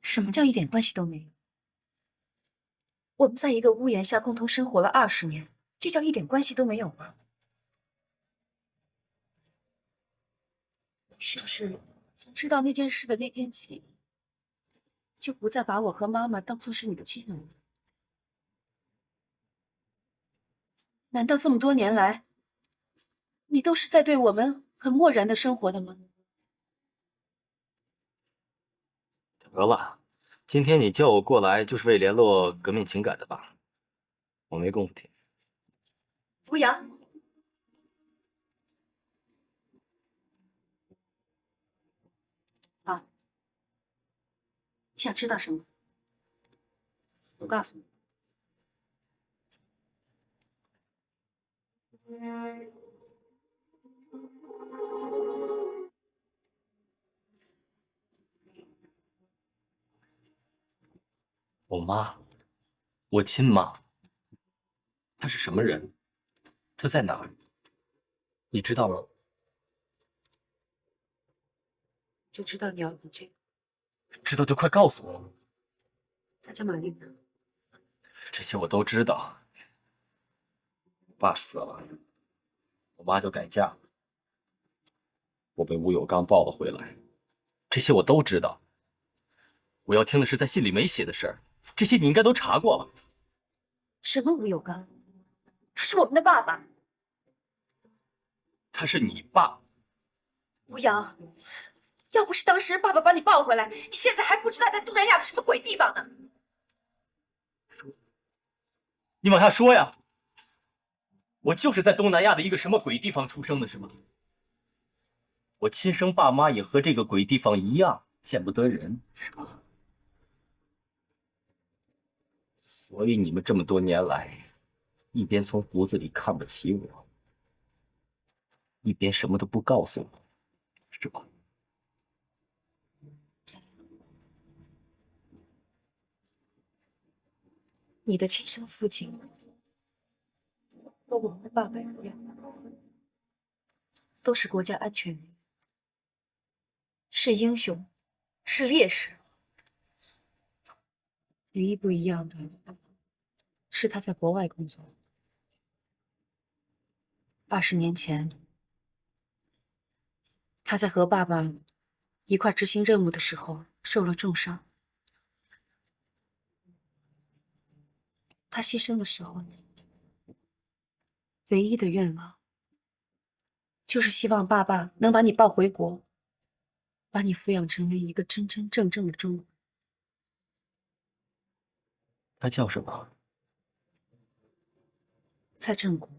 什么叫一点关系都没有？我们在一个屋檐下共同生活了20年，这叫一点关系都没有吗？是不是从知道那件事的那天起，就不再把我和妈妈当作是你的亲人了？难道这么多年来，你都是在对我们很漠然的生活的吗？得了，今天你叫我过来就是为联络革命情感的吧？我没工夫听。扶阳，好，你想知道什么？我告诉你。我妈，我亲妈，她是什么人？她在哪儿？你知道吗？就知道你要问这个。知道就快告诉我。她叫玛丽娜。这些我都知道。爸死了，我妈就改嫁了，我被吴有刚抱了回来，这些我都知道。我要听的是在信里没写的事儿，这些你应该都查过了。什么吴有刚？他是我们的爸爸。他是你爸。吴阳，要不是当时爸爸把你抱回来，你现在还不知道在东南亚的什么鬼地方呢。你往下说呀。我就是在东南亚的一个什么鬼地方出生的，是吗？我亲生爸妈也和这个鬼地方一样，见不得人，是吧？所以你们这么多年来，一边从骨子里看不起我，一边什么都不告诉我，是吧？你的亲生父亲和我们的爸爸一样，都是国家安全人员，是英雄，是烈士。唯一不一样的是他在国外工作。20年前，他在和爸爸一块执行任务的时候受了重伤。他牺牲的时候，唯一的愿望就是希望爸爸能把你抱回国，把你抚养成为一个真真正正的中国人。他叫什么？蔡振国。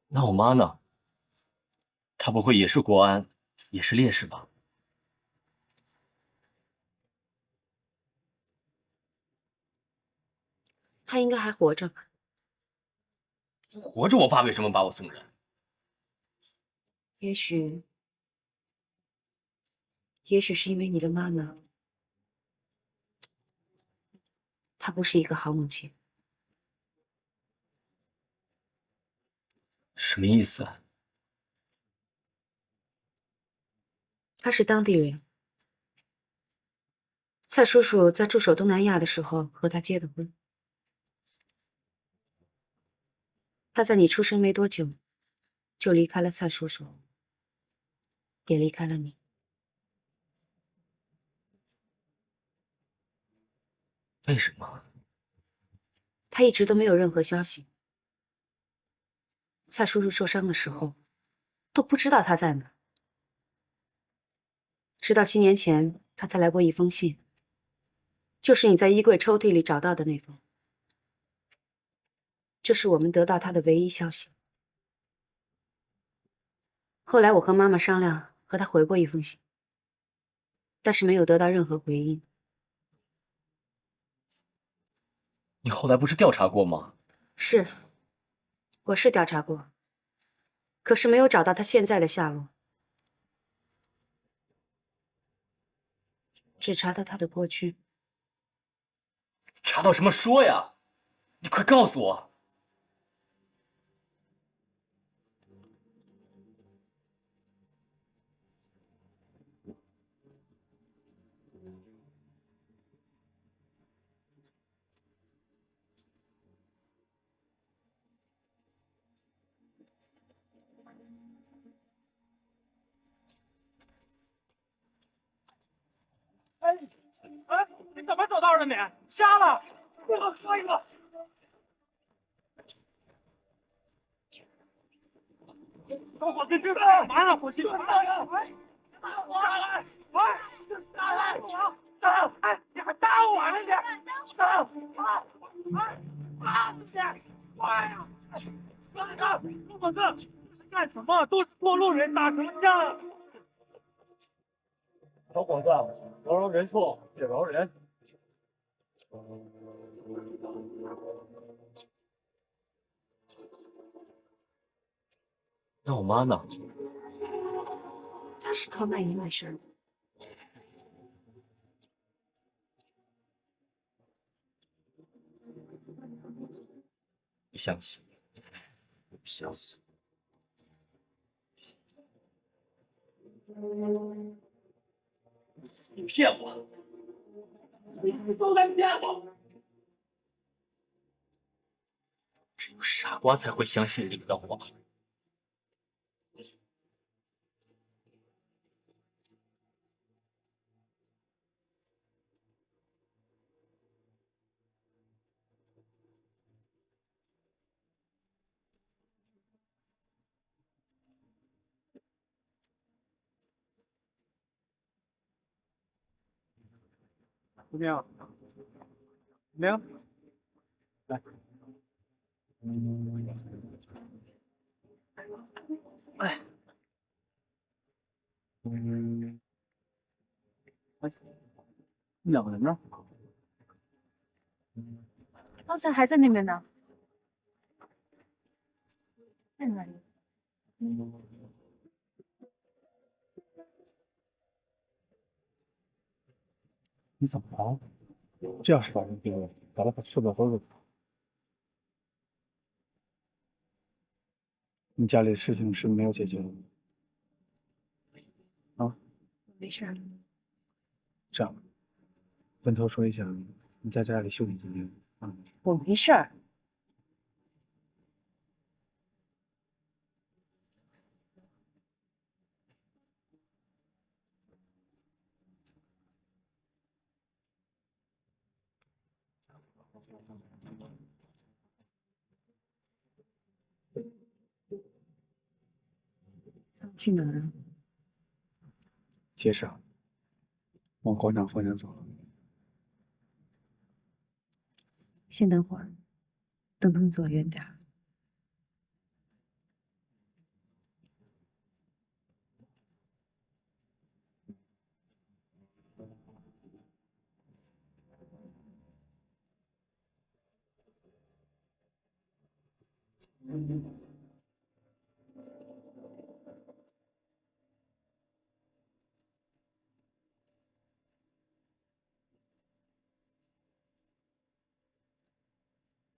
那我妈呢？她不会也是国安，也是烈士吧？他应该还活着吧？活着，我爸为什么把我送人？也许是因为你的妈妈，她不是一个好母亲。什么意思？她是当地人，蔡叔叔在驻守东南亚的时候和她结的婚。她在你出生没多久，就离开了蔡叔叔，也离开了你。为什么？他一直都没有任何消息。蔡叔叔受伤的时候，都不知道他在哪。直到7年前，他才来过一封信，就是你在衣柜抽屉里找到的那封。这是我们得到他的唯一消息。后来我和妈妈商量，和他回过一封信，但是没有得到任何回应。你后来不是调查过吗？是，我是调查过，可是没有找到他现在的下落，只查到他的过去。查到什么说呀？你快告诉我！哎，你怎么走道的你？瞎了？给我说一个。跟我别别干嘛呀？我心疼呀！哎，你还打我呢你！哎呀！朱本哥，这是干什么？都是过路人，打什么架？小伙子，饶饶人处且饶人。那我妈呢？他是靠卖淫为生的。不相信，不相信。你骗我！你都在骗我！只有傻瓜才会相信你们的话。姑娘，姑娘，来。哎，哎，两个人呢？刚才还在那边呢。在哪里？你怎么了？这要是把人丢了，咱们可吃不了兜着。你家里的事情是没有解决的啊？没事。这样，跟头说一下，你在家里休息几天啊？我没事儿。他们去哪儿了？街上，往广场方向走了。先等会儿，等他们走远点儿。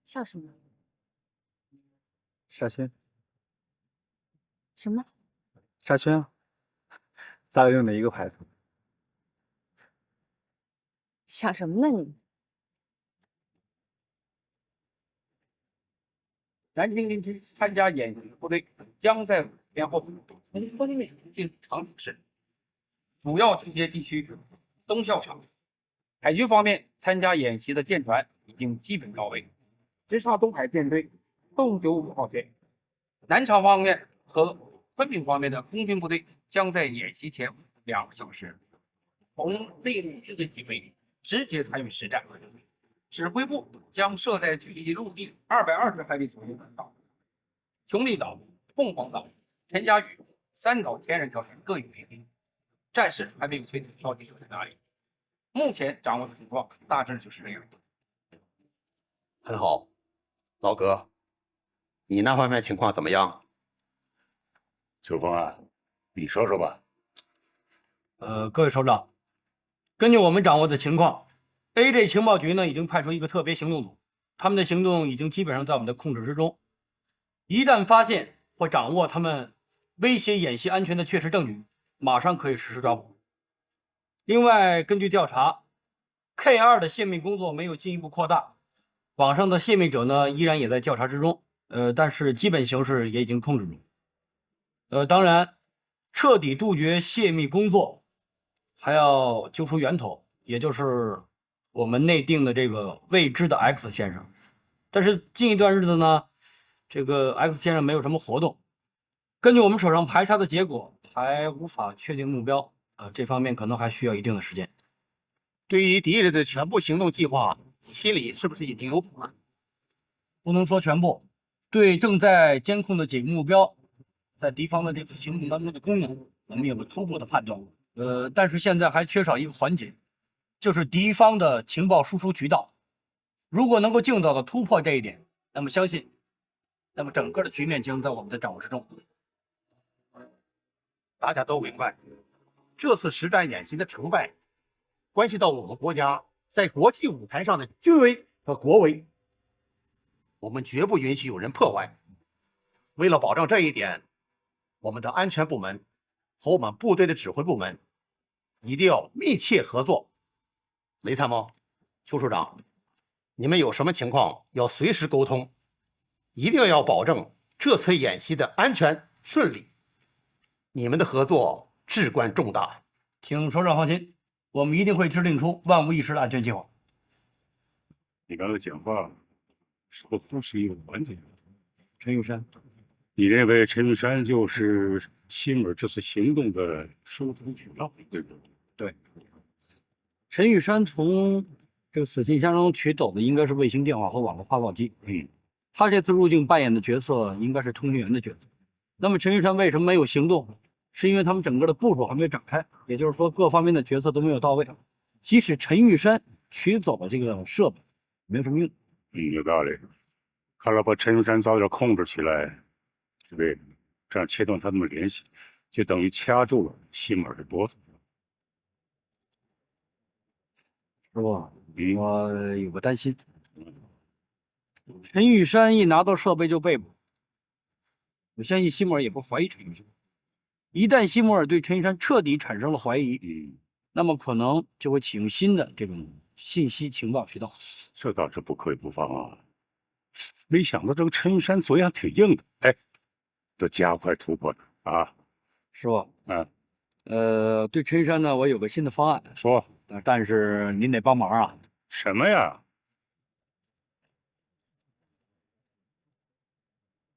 笑什么？沙宣，什么？沙宣啊，咱俩用哪一个牌子？想什么呢你？南京林区参加演习的部队将在5天后从昆明进长春市，主要集结地区东校场。海军方面参加演习的舰船已经基本到位，直插东海舰队洞95号线。南昌方面和昆明方面的空军部队将在演习前2个小时从内陆直接起飞，直接参与实战。指挥部将设在距离陆地220海里左右的岛，琼丽岛、凤凰岛、陈家屿3岛天然条件各有利弊，暂时还没有确定到底设在哪里。目前掌握的情况大致就是这样。很好，老葛，你那方面情况怎么样？秋风啊，你说说吧。各位首长，根据我们掌握的情况，AJ 情报局呢已经派出一个特别行动组，他们的行动已经基本上在我们的控制之中。一旦发现或掌握他们威胁演习安全的确实证据，马上可以实施抓捕。另外，根据调查 ，K2 的泄密工作没有进一步扩大，网上的泄密者呢依然也在调查之中，但是基本形势也已经控制住。当然，彻底杜绝泄密工作，还要揪出源头，也就是我们内定的这个未知的 X 先生。但是近一段日子呢，这个 X 先生没有什么活动，根据我们手上排查的结果，还无法确定目标。这方面可能还需要一定的时间。对于敌人的全部行动计划，你心里是不是已经有谱了？不能说全部，对正在监控的几个目标，在敌方的这次行动当中的功能，我们有了初步的判断。但是现在还缺少一个环节，就是敌方的情报输出渠道。如果能够尽早的突破这一点，那么相信，那么整个的局面将在我们的掌握之中。大家都明白。这次实战演习的成败，关系到我们国家在国际舞台上的军威和国威，我们绝不允许有人破坏。为了保证这一点，我们的安全部门和我们部队的指挥部门一定要密切合作。雷参谋、邱处长，你们有什么情况要随时沟通，一定要保证这次演习的安全顺利。你们的合作至关重大，请首长放心，我们一定会制定出万无一失的安全计划。你刚才讲话是不忽视一个环节？陈玉山，你认为陈玉山就是希尔这次行动的输出渠道，对不对？对。陈玉山从这个死信箱中取走的应该是卫星电话和网络发报机。他这次入境扮演的角色应该是通讯员的角色。那么陈玉山为什么没有行动？是因为他们整个的部署还没有展开，也就是说各方面的角色都没有到位。即使陈玉山取走了这个设备，没有什么用。有道理。看来把陈玉山早点控制起来，对不对？这样切断他们的联系，就等于掐住了西门的脖子。师傅，我有个担心，陈玉山一拿到设备就被捕，我相信西摩尔也不怀疑陈玉山。一旦西摩尔对陈玉山彻底产生了怀疑，那么可能就会启用新的这种信息情报渠道。这倒是不可以不防啊！没想到这个陈玉山嘴还挺硬的，哎，得加快突破的啊！师傅，对陈玉山呢，我有个新的方案，说，但是您得帮忙啊。什么呀？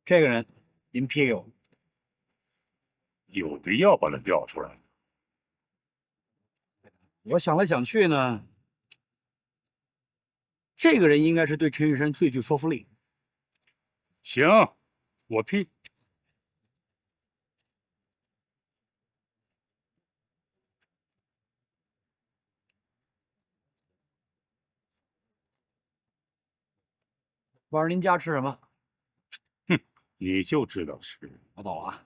这个人，您批给我。有必要把他调出来。我想来想去呢，这个人应该是对陈玉山最具说服力。行，我批。晚上您家吃什么？哼，你就知道吃。我走了啊。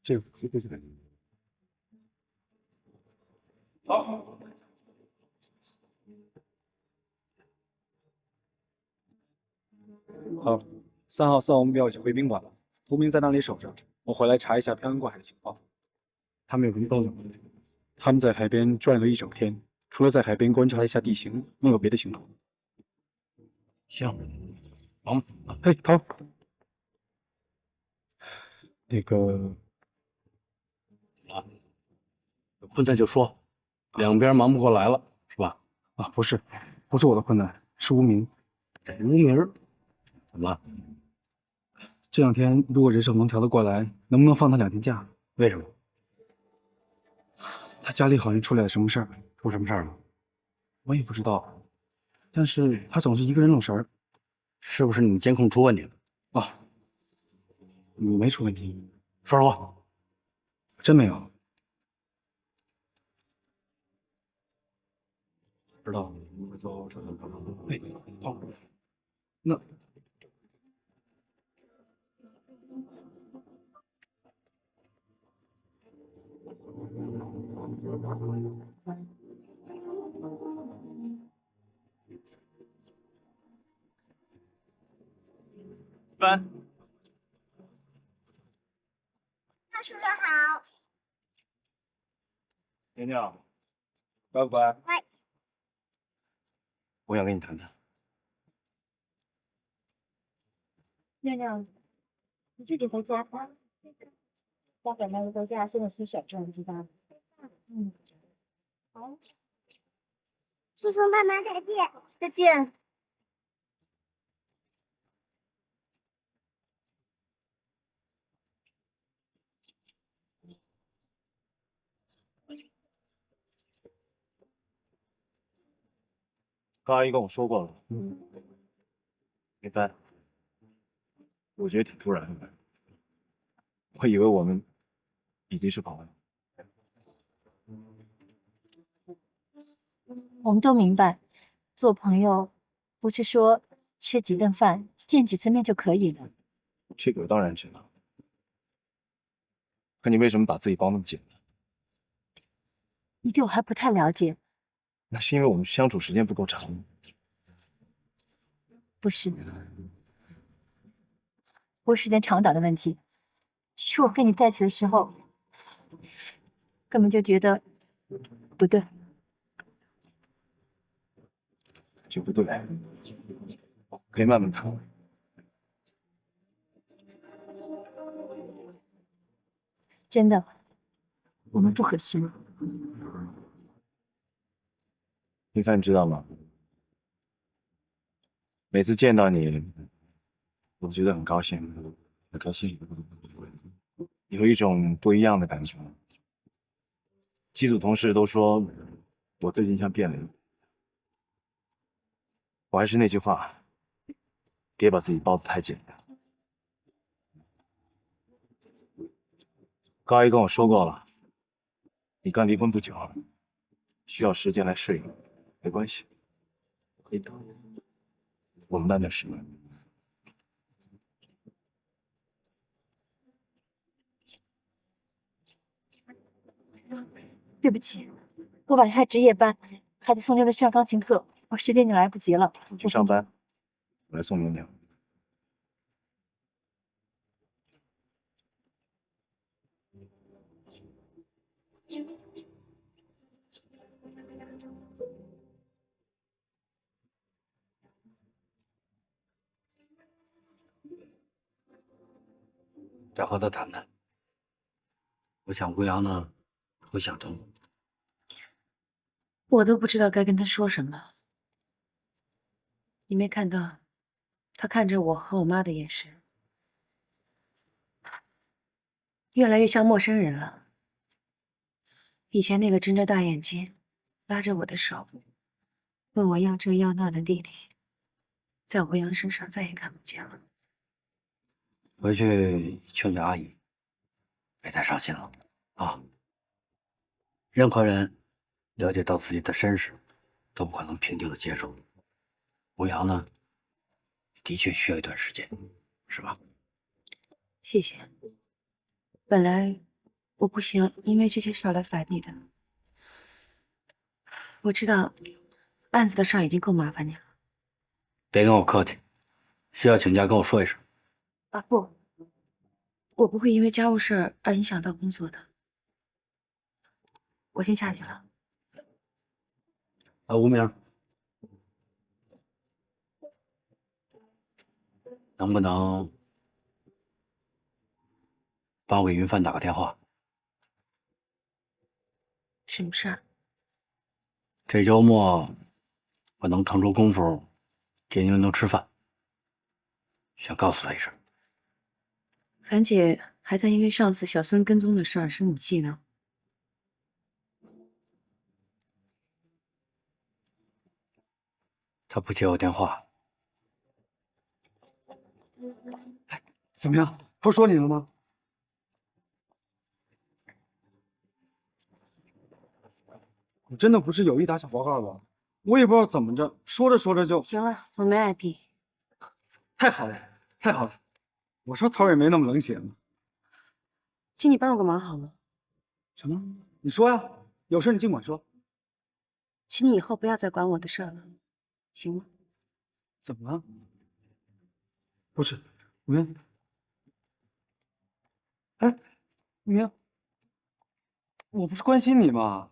这个好。好，3号4号目标已经回宾馆了，屠明在那里守着。我回来查一下漂洋过海的情况。他们有什么动静？他们在海边转了一整天，除了在海边观察了一下地形，没有别的行动。行，忙吧。嘿，涛，那个啊，有困难就说，两边忙不过来了，是吧？啊，不是我的困难，是无名。无名？怎么了？这2天如果人手能调得过来，能不能放他2天假？为什么？他家里好像出来了什么事儿。出什么事儿了？我也不知道，但是他总是一个人愣神儿。是不是你们监控出问题了？啊，没出问题。说实话，真没有。知道了，我就这么办。哎，好，那班。他说的好。娘娘，乖不乖？乖。我想跟你谈谈。娘娘，你自己回家吧。待会那个回家现在洗手，知道吗？好。叔叔妈妈再见。再见。高阿姨跟我说过了。林帆，我觉得挺突然的。我以为我们已经是朋友。我们都明白，做朋友不是说吃几顿饭、见几次面就可以了。这个我当然知道。可你为什么把自己包那么紧呢？你对我还不太了解。那是因为我们相处时间不够长。不是，不是时间长短的问题，是我跟你在一起的时候，根本就觉得不对。就不对，可以慢慢谈。真的，我们不合适。林帆，你知道吗？每次见到你，我都觉得很高兴，很开心，有一种不一样的感觉。机组同事都说我最近像变了一样。我还是那句话，别把自己包得太紧了。高姨跟我说过了，你刚离婚不久，需要时间来适应，没关系，可以等，我们慢点时间。对不起，我晚上还值夜班，还得送妞妞上钢琴课，我时间已经来不及了。你去上班，我来送妞妞。再和他谈谈。我想吴阳呢会想通。我都不知道该跟他说什么。你没看到他看着我和我妈的眼神，越来越像陌生人了。以前那个睁着大眼睛拉着我的手问我要这要那的弟弟，在吴阳身上再也看不见了。回去劝劝阿姨，别太伤心了啊！任何人了解到自己的身世，都不可能平静的接受。吴阳呢，的确需要一段时间，是吧？谢谢。本来我不想因为这些事儿来烦你的。我知道案子的事儿已经够麻烦你了。别跟我客气，需要请假跟我说一声。啊不，我不会因为家务事儿而影响到工作的。我先下去了。吴明，能不能帮我给云帆打个电话？什么事儿？这周末我能腾出功夫接妞妞吃饭，想告诉她一声。樊姐还在因为上次小孙跟踪的事儿生你气呢。她不接我电话。怎么样？不是说你了吗？我真的不是有意打小报告的，我也不知道怎么着，说着说着就……行了，我没碍皮。太好了，太好了！我说头也没那么冷血呢。请你帮我个忙好吗？什么？你说呀，有事你尽管说。请你以后不要再管我的事儿了，行吗？怎么了？不是，吴云。哎，吴明，我不是关心你吗？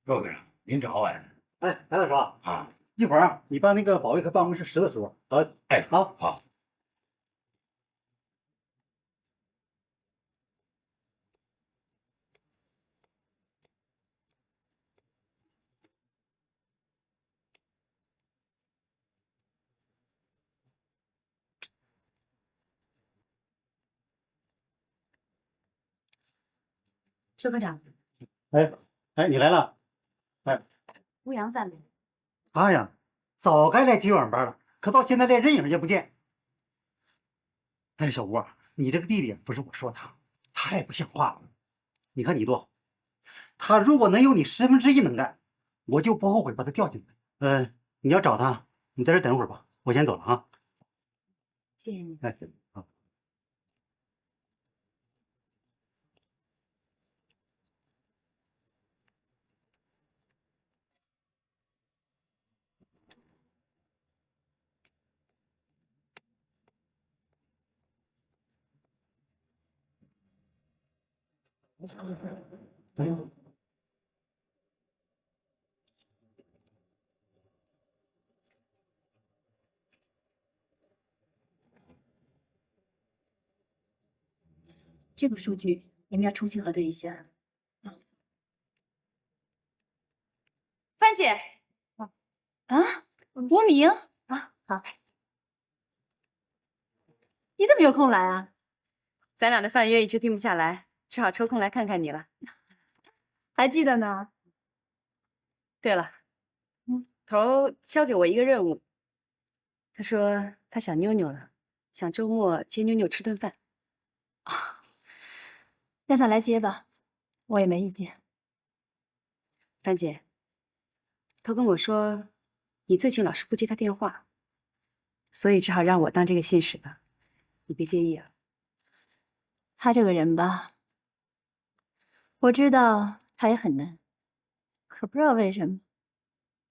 骆哥，您找我呀？哎，白大叔啊，一会儿你把那个保卫科办公室拾掇拾掇。哎，好，好。周科长，哎，你来了。哎，吴阳在没？他呀，早该来接晚班了，可到现在连人影也不见。哎，小吴啊，你这个弟弟不是我说他，太不像话了。你看你多好，他如果能有你1/10能干，我就不后悔把他调进来。你要找他，你在这等会儿吧，我先走了啊。谢谢你。哎，好。这个数据你们要重新核对一下。帆姐，吴明啊，好，你怎么有空来啊？咱俩的饭约一直定不下来，只好抽空来看看你了。还记得呢？对了，头儿交给我一个任务，他说他想妞妞了，想周末接妞妞吃顿饭。让他来接吧，我也没意见。樊姐，头跟我说你最近老是不接他电话，所以只好让我当这个信使了，你别介意啊。他这个人吧，我知道他也很难，可不知道为什么，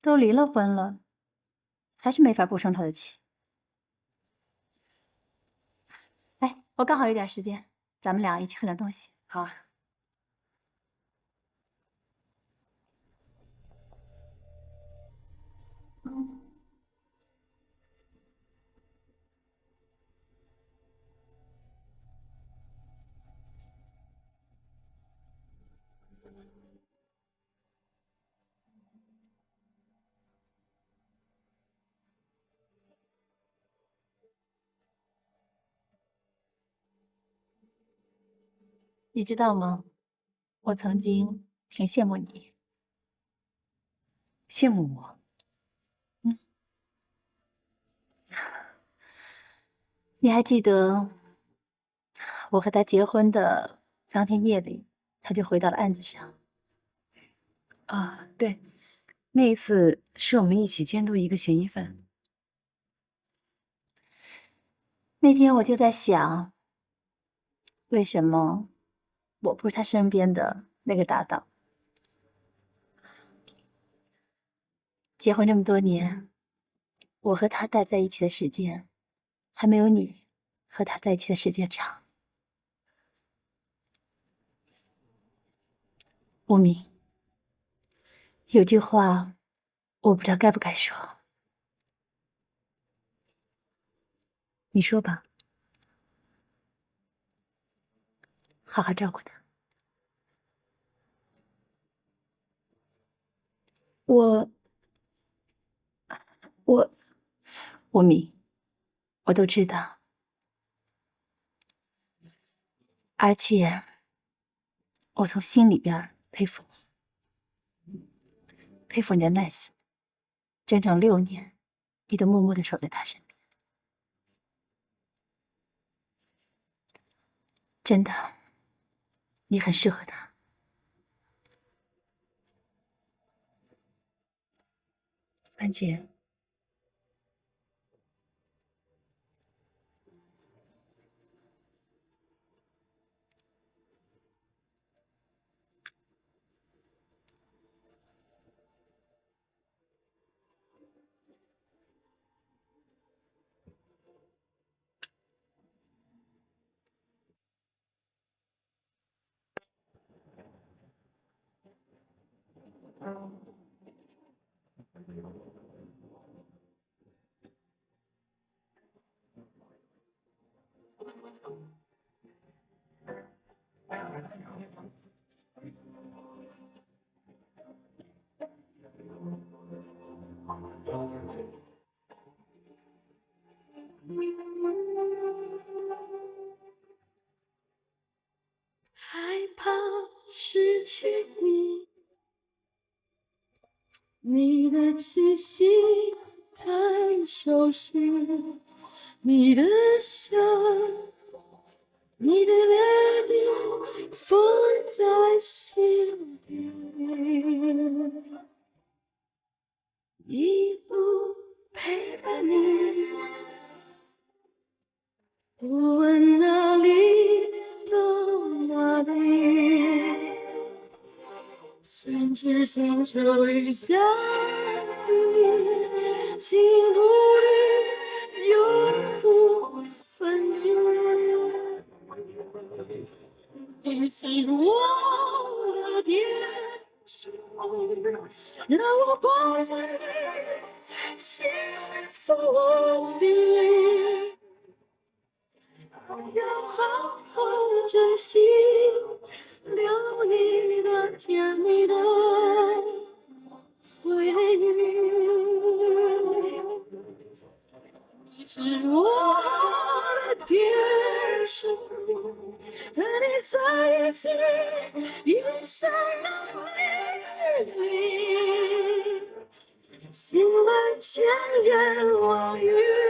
都离了婚了，还是没法不生他的气。哎，我刚好有点时间，咱们俩一起喝点东西。好啊。你知道吗？我曾经挺羡慕你。羡慕我？你还记得我和他结婚的当天夜里，他就回到了案子上。啊，对，那一次是我们一起监督一个嫌疑犯。那天我就在想，为什么我不是他身边的那个搭档？结婚这么多年，我和他待在一起的时间，还没有你和他在一起的时间长。无名，有句话，我不知道该不该说。你说吧。好好照顾他。无名，我都知道，而且我从心里边佩服你，佩服你的耐心，整整6年，你都默默地守在他身边。真的，你很适合他。樊姐，害怕失去你，你的气息太熟悉，你的笑，你的泪滴放在心底，一路陪伴你，不问哪里到哪里，相知相守一下雨，情路里永不分离，你是我的天使，让我抱着你幸福无比，要好好珍惜，留一段甜蜜的回忆。你是我的天使，和你在一起，一生的美丽。心万千言妄语。